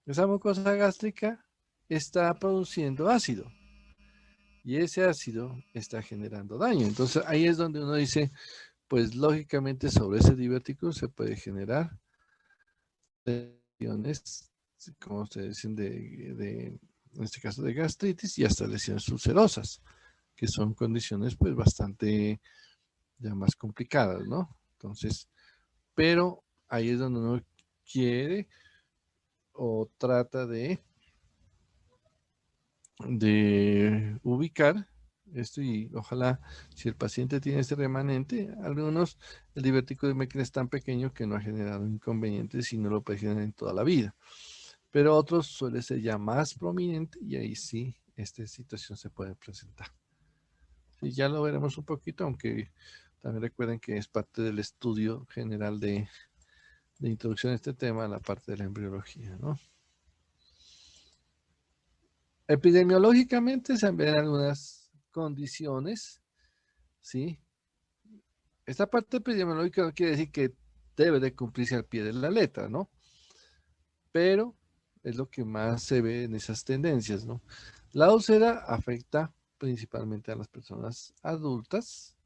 esa mucosa gástrica está produciendo ácido. Y ese ácido está generando daño. Entonces ahí es donde uno dice, pues lógicamente sobre ese divertículo se puede generar lesiones, como se dicen, en este caso de gastritis y hasta lesiones ulcerosas, que son condiciones pues bastante ya más complicadas, ¿no? Entonces, pero ahí es donde uno quiere o trata de ubicar esto y ojalá si el paciente tiene ese remanente, algunos, el divertículo de Meckel es tan pequeño que no ha generado inconvenientes y no lo puede generar en toda la vida. Pero otros suele ser ya más prominente y ahí sí, esta situación se puede presentar. Y ya lo veremos un poquito, aunque también recuerden que es parte del estudio general de introducción a este tema, la parte de la embriología, ¿no? Epidemiológicamente se ven algunas condiciones, ¿sí? Esta parte epidemiológica no quiere decir que debe de cumplirse al pie de la letra, ¿no? Pero es lo que más se ve en esas tendencias, ¿no? La úlcera afecta principalmente a las personas adultas.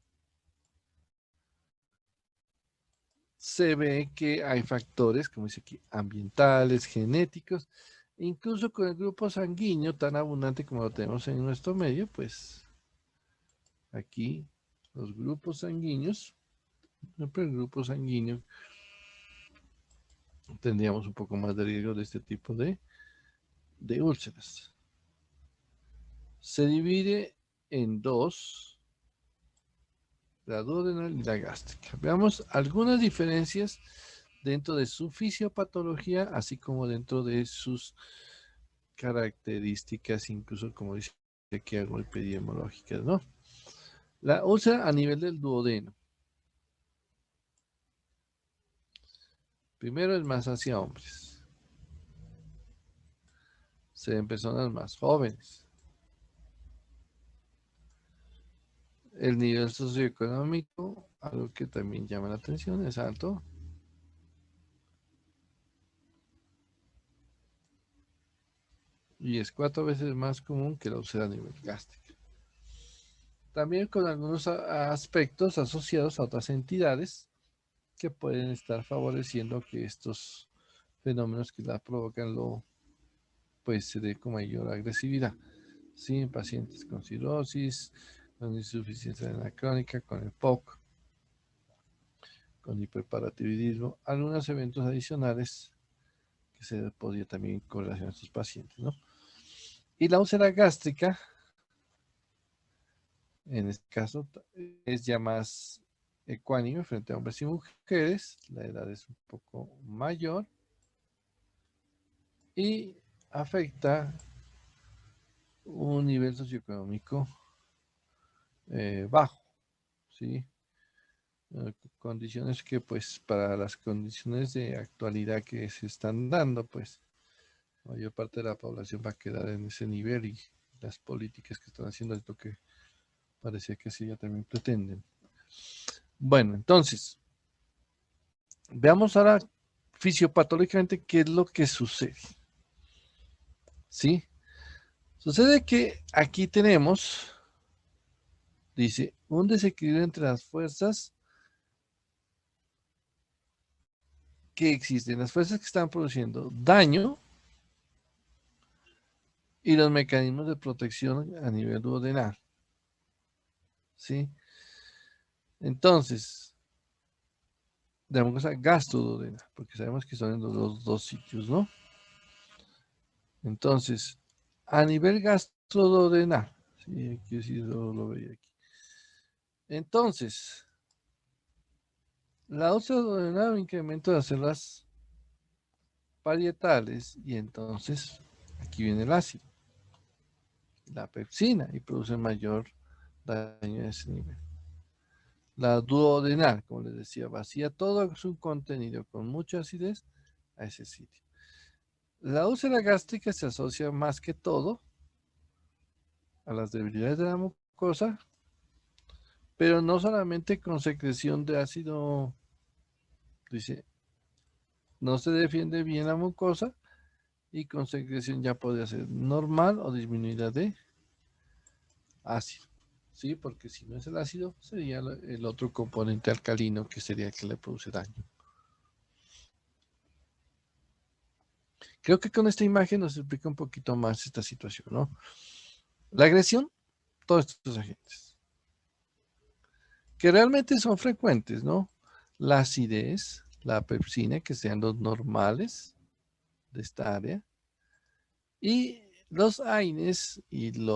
Se ve que hay factores, como dice aquí, ambientales, genéticos, e incluso con el grupo sanguíneo tan abundante como lo tenemos en nuestro medio, pues aquí los grupos sanguíneos, siempre el grupo sanguíneo tendríamos un poco más de riesgo de este tipo de úlceras. Se divide en dos, la duodenal y la gástrica. Veamos algunas diferencias dentro de su fisiopatología, así como dentro de sus características, incluso como dice aquí algo epidemiológicas, ¿no? La úlcera a nivel del duodeno. Primero es más hacia hombres. Se ven personas más jóvenes. El nivel socioeconómico, algo que también llama la atención, es alto. Y es 4 veces más común que la úlcera a nivel gástrico. También con algunos aspectos asociados a otras entidades que pueden estar favoreciendo que estos fenómenos que la provocan pues se dé con mayor agresividad. Sí, en pacientes con cirrosis, con insuficiencia renal crónica, con el POC, con hiperparatiroidismo, algunos eventos adicionales que se podría también correlacionar a estos pacientes, ¿no? Y la úlcera gástrica, en este caso, es ya más ecuánime frente a hombres y mujeres, la edad es un poco mayor y afecta un nivel socioeconómico bajo, ¿sí? Condiciones que pues para las condiciones de actualidad que se están dando, pues la mayor parte de la población va a quedar en ese nivel y las políticas que están haciendo es lo que parecía que sí ya también pretenden. Bueno, entonces, veamos ahora fisiopatológicamente qué es lo que sucede. ¿Sí? Sucede que aquí tenemos, dice, un desequilibrio entre las fuerzas que existen, las fuerzas que están produciendo daño y los mecanismos de protección a nivel duodenal. ¿Sí? Entonces, de la mucosa gastroduodenal, porque sabemos que son en los dos sitios, ¿no? Entonces, a nivel gastroduodenal, sí, aquí sí lo veía aquí. Entonces, la úlcera duodenal un incremento de las células parietales y entonces aquí viene el ácido, la pepsina y produce mayor daño a ese nivel. La duodenal, como les decía, vacía todo su contenido con mucha acidez a ese sitio. La úlcera gástrica se asocia más que todo a las debilidades de la mucosa, pero no solamente con secreción de ácido, dice, no se defiende bien la mucosa y con secreción ya podría ser normal o disminuida de ácido, ¿sí? Porque si no es el ácido, sería el otro componente alcalino que sería el que le produce daño. Creo que con esta imagen nos explica un poquito más esta situación, ¿no? La agresión, todos estos agentes, que realmente son frecuentes, ¿no? La acidez, la pepsina, que sean los normales de esta área, y los AINES y el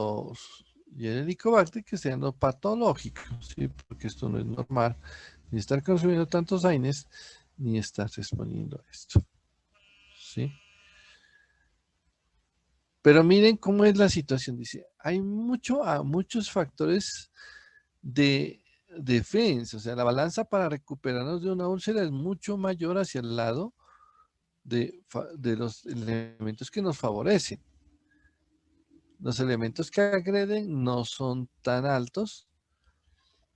Helicobacter, que sean los patológicos, ¿sí? Porque esto no es normal, ni estar consumiendo tantos AINES, ni estar exponiendo a esto, ¿sí? Pero miren cómo es la situación, dice, hay muchos factores de defensa, o sea, la balanza para recuperarnos de una úlcera es mucho mayor hacia el lado de los elementos que nos favorecen. Los elementos que agreden no son tan altos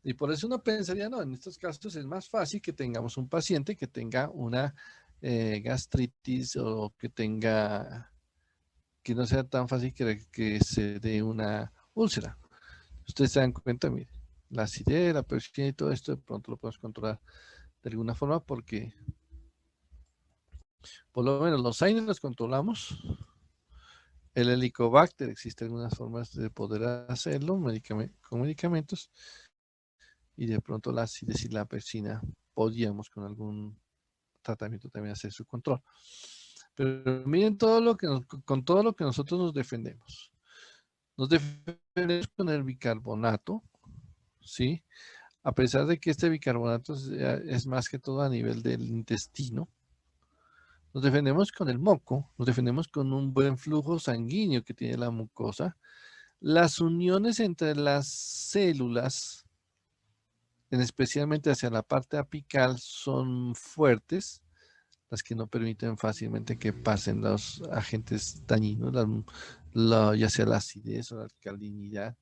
y por eso uno pensaría, no, en estos casos es más fácil que tengamos un paciente que tenga una gastritis o que no sea tan fácil que se dé una úlcera. Ustedes se dan cuenta, mire, la acidez, la presión y todo esto de pronto lo podemos controlar de alguna forma porque por lo menos los AINES los controlamos. El Helicobacter, existen algunas formas de poder hacerlo con medicamentos y de pronto la acidez y la pepsina podíamos con algún tratamiento también hacer su control. Pero miren con todo lo que nosotros nos defendemos. Nos defendemos con el bicarbonato, ¿sí? A pesar de que este bicarbonato es más que todo a nivel del intestino. Nos defendemos con el moco, nos defendemos con un buen flujo sanguíneo que tiene la mucosa. Las uniones entre las células, especialmente hacia la parte apical, son fuertes, las que no permiten fácilmente que pasen los agentes dañinos, ya sea la acidez o la alcalinidad,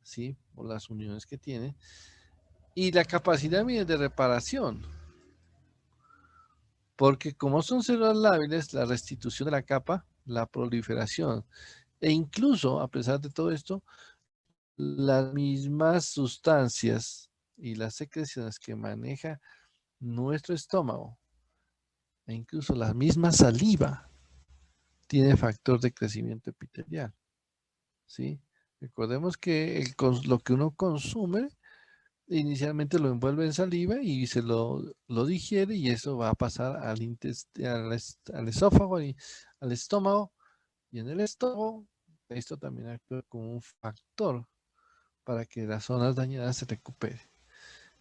¿sí? O las uniones que tiene. Y la capacidad de reparación, porque como son células lábiles, la restitución de la capa, la proliferación, e incluso, a pesar de todo esto, las mismas sustancias y las secreciones que maneja nuestro estómago, e incluso la misma saliva, tiene factor de crecimiento epitelial, ¿sí? Recordemos que lo que uno consume inicialmente lo envuelve en saliva y se lo digiere y eso va a pasar al esófago y al estómago, y en el estómago esto también actúa como un factor para que las zonas dañadas se recuperen.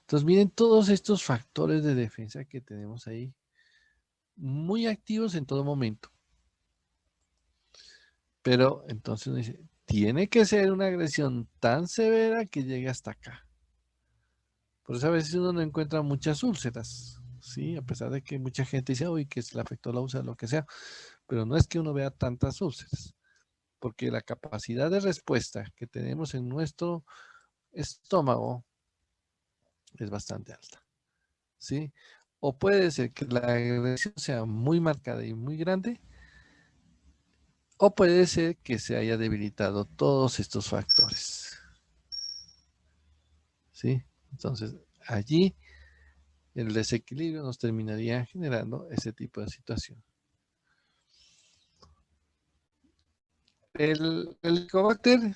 Entonces miren todos estos factores de defensa que tenemos ahí muy activos en todo momento. Pero entonces uno dice, tiene que ser una agresión tan severa que llegue hasta acá. Por eso a veces uno no encuentra muchas úlceras, ¿sí? A pesar de que mucha gente dice, uy, que se le afectó la úlcera, lo que sea. Pero no es que uno vea tantas úlceras, porque la capacidad de respuesta que tenemos en nuestro estómago es bastante alta, ¿sí? O puede ser que la agresión sea muy marcada y muy grande, o puede ser que se haya debilitado todos estos factores, ¿sí? Entonces, allí el desequilibrio nos terminaría generando ese tipo de situación. El Helicobacter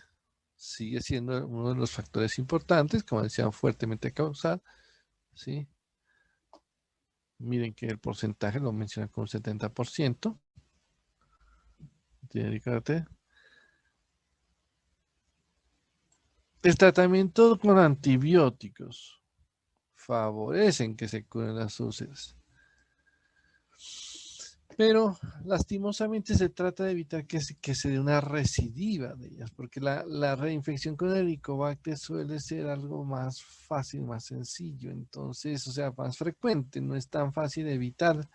sigue siendo uno de los factores importantes, como decían, fuertemente causal, ¿sí? Miren que el porcentaje lo menciona con 70%. Tiene carácter. El tratamiento con antibióticos favorecen que se curen las úlceras. Pero lastimosamente se trata de evitar que se dé una recidiva de ellas, porque la reinfección con Helicobacter suele ser algo más fácil, más sencillo, entonces, o sea, más frecuente, no es tan fácil evitar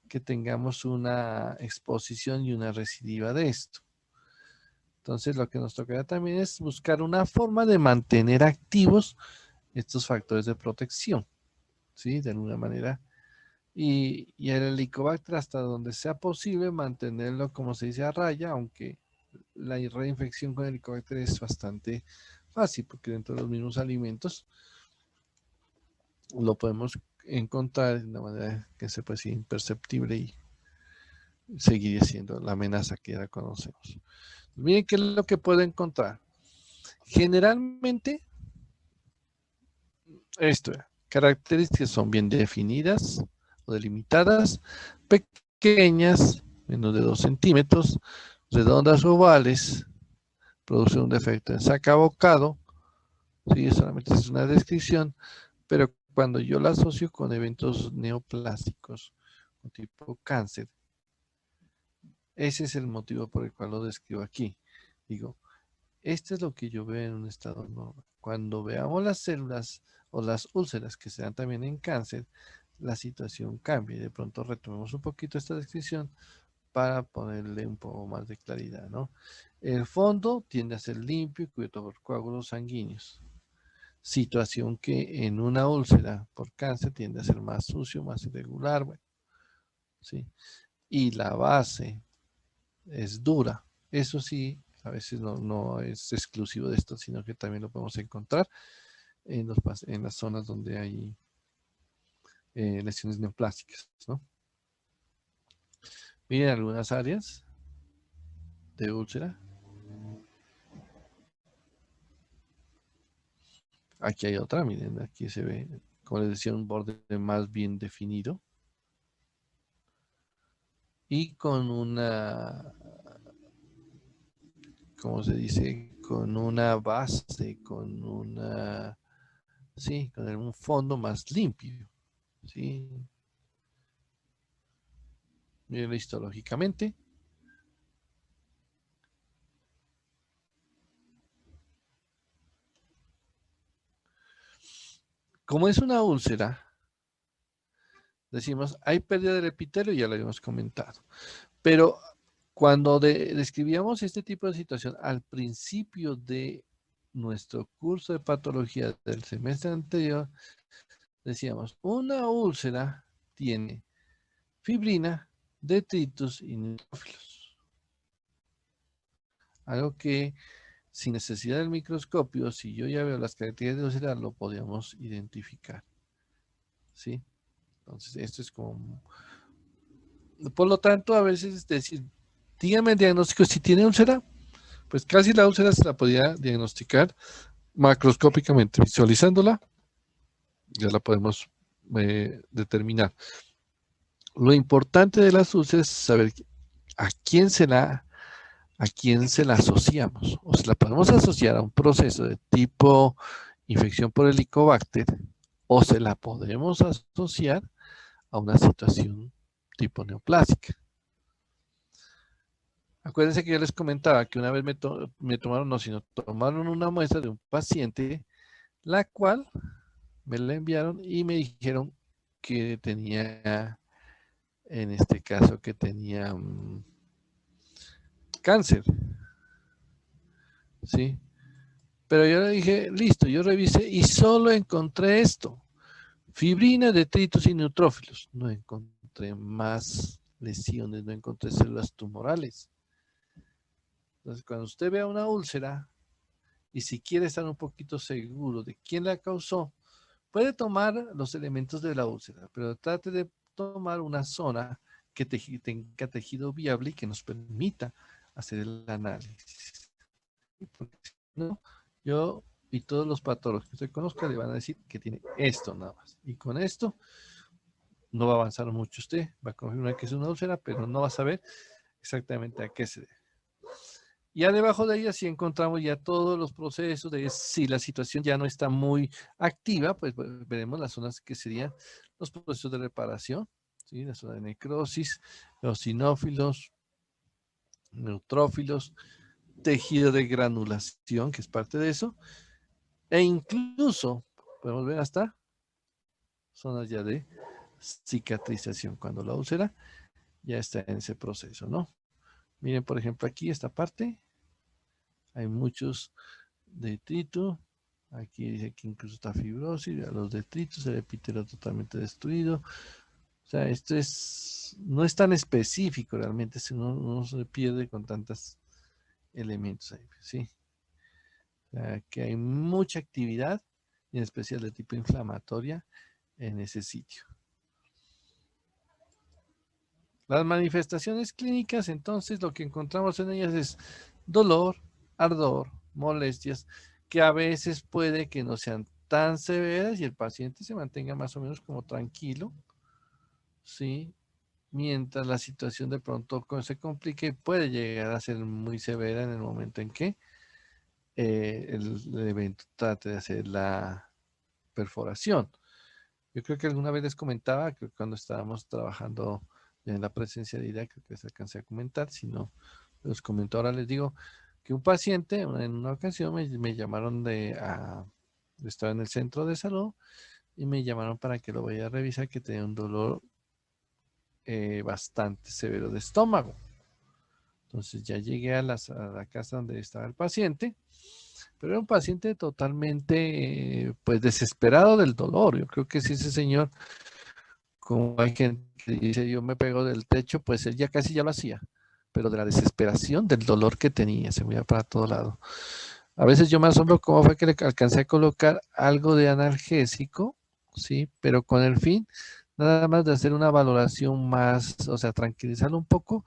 que tengamos una exposición y una recidiva de esto. Entonces, lo que nos tocará también es buscar una forma de mantener activos estos factores de protección, ¿sí? De alguna manera. Y el Helicobacter, hasta donde sea posible, mantenerlo, como se dice, a raya, aunque la reinfección con Helicobacter es bastante fácil, porque dentro de los mismos alimentos lo podemos encontrar de una manera que se puede ser imperceptible y seguiría siendo la amenaza que ya conocemos. Miren qué es lo que puedo encontrar. Generalmente, características son bien definidas o delimitadas, pequeñas, menos de 2 centímetros, redondas o ovales, produce un defecto en sacabocado, sí, solamente es una descripción, pero cuando yo la asocio con eventos neoplásicos, tipo cáncer, ese es el motivo por el cual lo describo aquí. Digo, esto es lo que yo veo en un estado normal. Cuando veamos las células o las úlceras que se dan también en cáncer, la situación cambia y de pronto retomemos un poquito esta descripción para ponerle un poco más de claridad, ¿no? El fondo tiende a ser limpio y cubierto por coágulos sanguíneos. Situación que en una úlcera por cáncer tiende a ser más sucio, más irregular, bueno, ¿sí? Y la base es dura. Eso sí, a veces no es exclusivo de esto, sino que también lo podemos encontrar en las zonas donde hay lesiones neoplásicas, ¿no? Miren algunas áreas de úlcera. Aquí hay otra, miren, aquí se ve, como les decía, un borde más bien definido. Y con una, ¿cómo se dice? Con una base, sí, con un fondo más limpio, ¿sí? Miren histológicamente. Como es una úlcera, decimos, hay pérdida del epitelio, ya lo habíamos comentado. Pero cuando describíamos este tipo de situación al principio de nuestro curso de patología del semestre anterior, decíamos, una úlcera tiene fibrina, detritus y neutrófilos. Algo que sin necesidad del microscopio, si yo ya veo las características de úlcera, lo podríamos identificar. ¿Sí? Entonces, esto es como... Por lo tanto, a veces es decir, dígame el diagnóstico, si tiene úlcera, pues casi la úlcera se la podía diagnosticar macroscópicamente, visualizándola, ya la podemos determinar. Lo importante de las úlceras es saber a quién se la asociamos, o se la podemos asociar a un proceso de tipo infección por Helicobacter, o se la podemos asociar a una situación tipo neoplásica. Acuérdense que yo les comentaba que una vez me tomaron, no, sino tomaron una muestra de un paciente, la cual me la enviaron y me dijeron que tenía, en este caso, que tenía cáncer, ¿sí? Pero yo le dije, listo, yo revisé y solo encontré esto, fibrina, detritus y neutrófilos. No encontré más lesiones, no encontré células tumorales. Entonces, cuando usted vea una úlcera y si quiere estar un poquito seguro de quién la causó, puede tomar los elementos de la úlcera, pero trate de tomar una zona que tenga tejido viable y que nos permita hacer el análisis. Porque si no, yo y todos los patólogos que usted conozca le van a decir que tiene esto nada más. Y con esto no va a avanzar mucho usted, va a confirmar que es una úlcera, pero no va a saber exactamente a qué se debe. Ya debajo de ella sí encontramos ya todos los procesos de si la situación ya no está muy activa, pues veremos las zonas que serían los procesos de reparación, ¿sí? La zona de necrosis, los sinófilos, neutrófilos, tejido de granulación, que es parte de eso, e incluso podemos ver hasta zonas ya de cicatrización, cuando la úlcera ya está en ese proceso, ¿no? Miren, por ejemplo, aquí esta parte, hay muchos detritos, aquí dice que incluso está fibrosis, los detritos, el epitelio totalmente destruido. O sea, esto no es tan específico realmente, sino no se pierde con tantos elementos ahí, ¿sí? O sea, que hay mucha actividad, en especial de tipo inflamatoria, en ese sitio. Las manifestaciones clínicas, entonces, lo que encontramos en ellas es dolor, ardor, molestias, que a veces puede que no sean tan severas y el paciente se mantenga más o menos como tranquilo, ¿sí? Mientras la situación de pronto se complique, puede llegar a ser muy severa en el momento en que el evento trate de hacer la perforación. Yo creo que alguna vez les comentaba que cuando estábamos trabajando en la presencialidad, creo que se alcancé a comentar, si no los comento ahora, les digo que un paciente en una ocasión me llamaron estaba en el centro de salud y me llamaron para que lo vaya a revisar, que tenía un dolor bastante severo de estómago. Entonces ya llegué a la casa donde estaba el paciente, pero era un paciente totalmente pues desesperado del dolor. Yo creo que si ese señor, como hay gente que dice yo me pego del techo, pues él ya casi ya lo hacía, pero de la desesperación, del dolor que tenía, se me iba para todo lado. A veces yo me asombro cómo fue que le alcancé a colocar algo de analgésico, ¿sí? Pero con el fin nada más de hacer una valoración más, o sea, tranquilizarlo un poco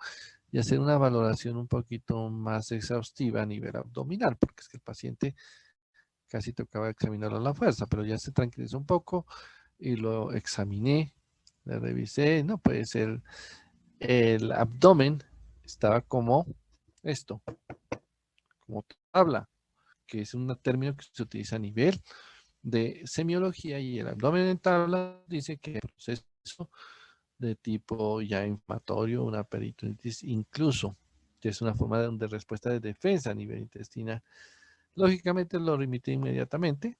y hacer una valoración un poquito más exhaustiva a nivel abdominal, porque es que el paciente casi tocaba examinarlo a la fuerza, pero ya se tranquilizó un poco y lo examiné, le revisé, no puede ser, el abdomen estaba como esto, como tabla, que es un término que se utiliza a nivel de semiología, y el abdomen en tabla dice que el proceso de tipo ya inflamatorio, una peritonitis, incluso, que es una forma de respuesta de defensa a nivel intestinal. Lógicamente lo remite inmediatamente,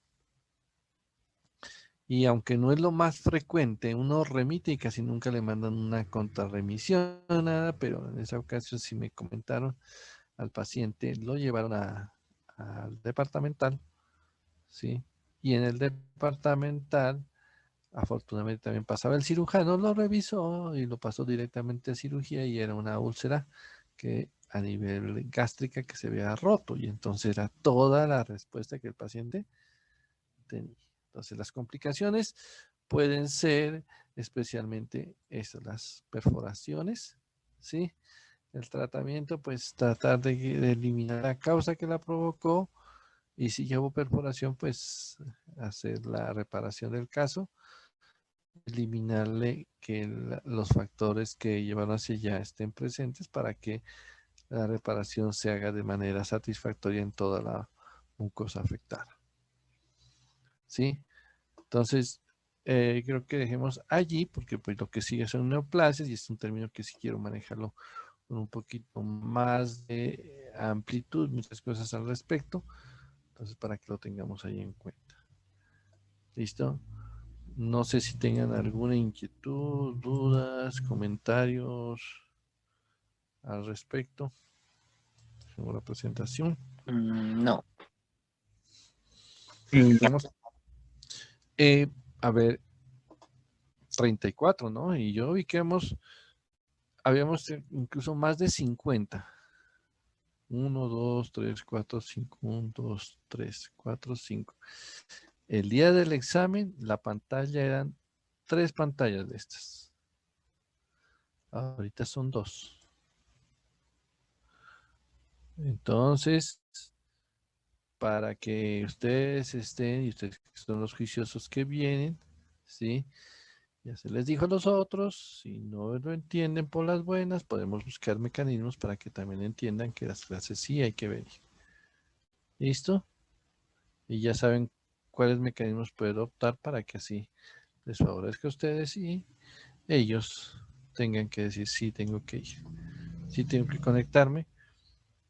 y aunque no es lo más frecuente, uno remite y casi nunca le mandan una contrarremisión, nada, pero en esa ocasión sí me comentaron al paciente, lo llevaron al departamental, ¿sí? Y en el departamental, afortunadamente también pasaba el cirujano, lo revisó y lo pasó directamente a cirugía, y era una úlcera que a nivel gástrica que se había roto, y entonces era toda la respuesta que el paciente tenía. Entonces las complicaciones pueden ser especialmente estas, las perforaciones, ¿sí? El tratamiento, pues tratar de eliminar la causa que la provocó, y si ya hubo perforación, pues hacer la reparación del caso, eliminarle que los factores que llevaron hacia allá estén presentes para que la reparación se haga de manera satisfactoria en toda la mucosa afectada. ¿Sí? Entonces, creo que dejemos allí, porque pues lo que sigue son neoplasias, y es un término que sí quiero manejarlo con un poquito más de amplitud, muchas cosas al respecto. Entonces, para que lo tengamos ahí en cuenta. ¿Listo? No sé si tengan alguna inquietud, dudas, comentarios al respecto sobre la presentación. No. Digamos, A ver, 34, ¿no? Y yo vi que habíamos incluso más de 50. 1, 2, 3, 4, 5, 1, 2, 3, 4, 5. El día del examen, la pantalla eran 3 pantallas de estas. Ahorita son 2. Entonces, para que ustedes estén, y ustedes son los juiciosos que vienen, ¿sí? Ya se les dijo a los otros, si no lo entienden por las buenas, podemos buscar mecanismos para que también entiendan que las clases sí hay que venir. ¿Listo? Y ya saben cuáles mecanismos pueden optar para que así les favorezca a ustedes y ellos tengan que decir sí tengo que ir, sí tengo que conectarme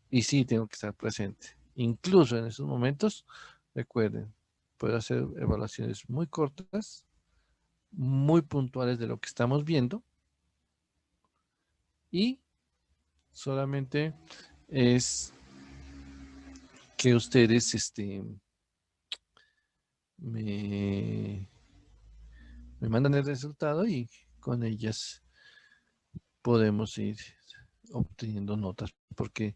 y sí tengo que estar presente. Incluso en esos momentos, recuerden, puedo hacer evaluaciones muy cortas, muy puntuales de lo que estamos viendo y solamente es que ustedes me mandan el resultado y con ellas podemos ir obteniendo notas, porque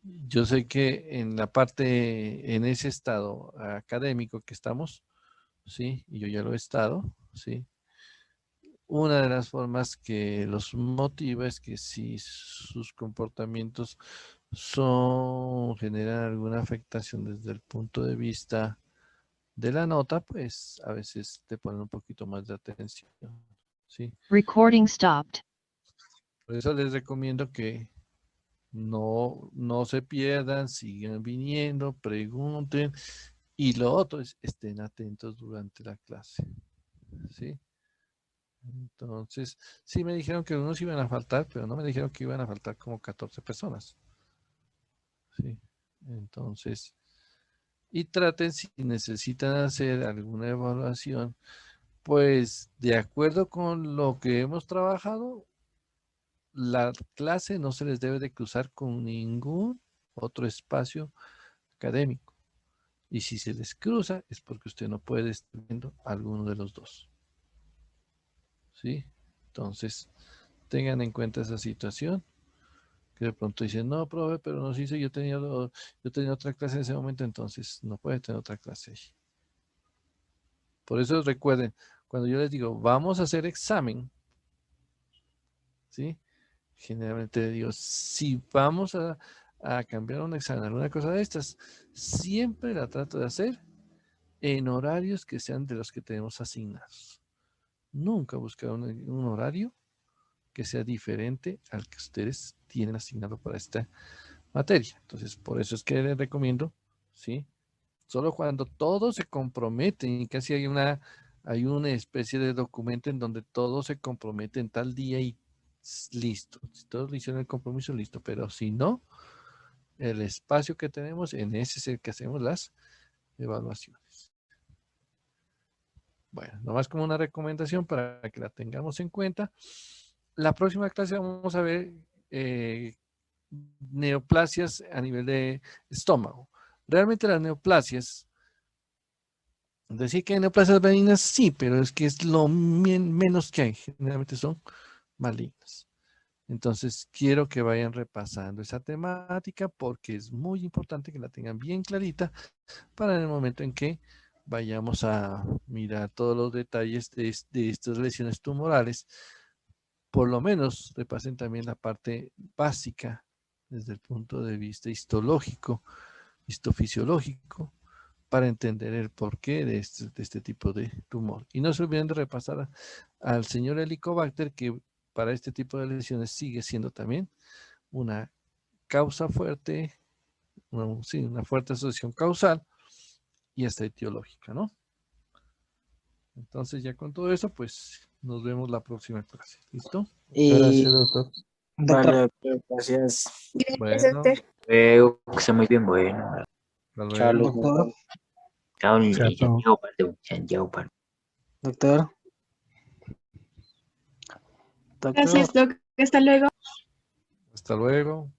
yo sé que en la parte, en ese estado académico que estamos, sí, y yo ya lo he estado, sí, una de las formas que los motiva es que si sus comportamientos generan alguna afectación desde el punto de vista de la nota, pues a veces te ponen un poquito más de atención, ¿sí? Recording stopped. Por eso les recomiendo que no se pierdan, sigan viniendo, pregunten. Y lo otro es, estén atentos durante la clase, ¿sí? Entonces, sí me dijeron que unos iban a faltar, pero no me dijeron que iban a faltar como 14 personas, ¿sí? Entonces, y traten si necesitan hacer alguna evaluación, pues de acuerdo con lo que hemos trabajado, la clase no se les debe de cruzar con ningún otro espacio académico. Y si se les cruza es porque usted no puede estar viendo alguno de los dos. ¿Sí? Entonces, tengan en cuenta esa situación. Que de pronto dicen, no, profe, pero no sé si yo tenía otra clase en ese momento, entonces no puede tener otra clase ahí. Por eso recuerden, cuando yo les digo, vamos a hacer examen, ¿sí? Generalmente digo, si vamos a cambiar un examen, alguna cosa de estas, siempre la trato de hacer en horarios que sean de los que tenemos asignados. Nunca buscar un horario que sea diferente al que ustedes tienen asignado para esta materia. Entonces, por eso es que les recomiendo, ¿sí? Solo cuando todos se comprometen y casi hay una especie de documento en donde todos se comprometen tal día y listo. Si todos le hicieron el compromiso, listo. Pero si no, el espacio que tenemos, en ese es el que hacemos las evaluaciones. Bueno, nomás como una recomendación para que la tengamos en cuenta. La próxima clase vamos a ver neoplasias a nivel de estómago. Realmente las neoplasias, decir que hay neoplasias benignas, sí, pero es que es lo menos que hay. Generalmente son malignas. Entonces, quiero que vayan repasando esa temática porque es muy importante que la tengan bien clarita para en el momento en que vayamos a mirar todos los detalles de estas lesiones tumorales, por lo menos repasen también la parte básica desde el punto de vista histológico, histofisiológico, para entender el porqué de este tipo de tumor. Y no se olviden de repasar al señor Helicobacter, que para este tipo de lesiones sigue siendo también una causa fuerte, una fuerte asociación causal y hasta etiológica, ¿no? Entonces ya con todo eso, pues nos vemos la próxima clase. ¿Listo? Gracias, doctor. Vale, doctor, gracias. Gracias, Bueno, doctor. Luego, que sea muy bien, bueno. hasta Chao, luego. doctor. Chao, Chao. chao, Doctor. Doctor. Gracias, doc. Hasta luego. Hasta luego.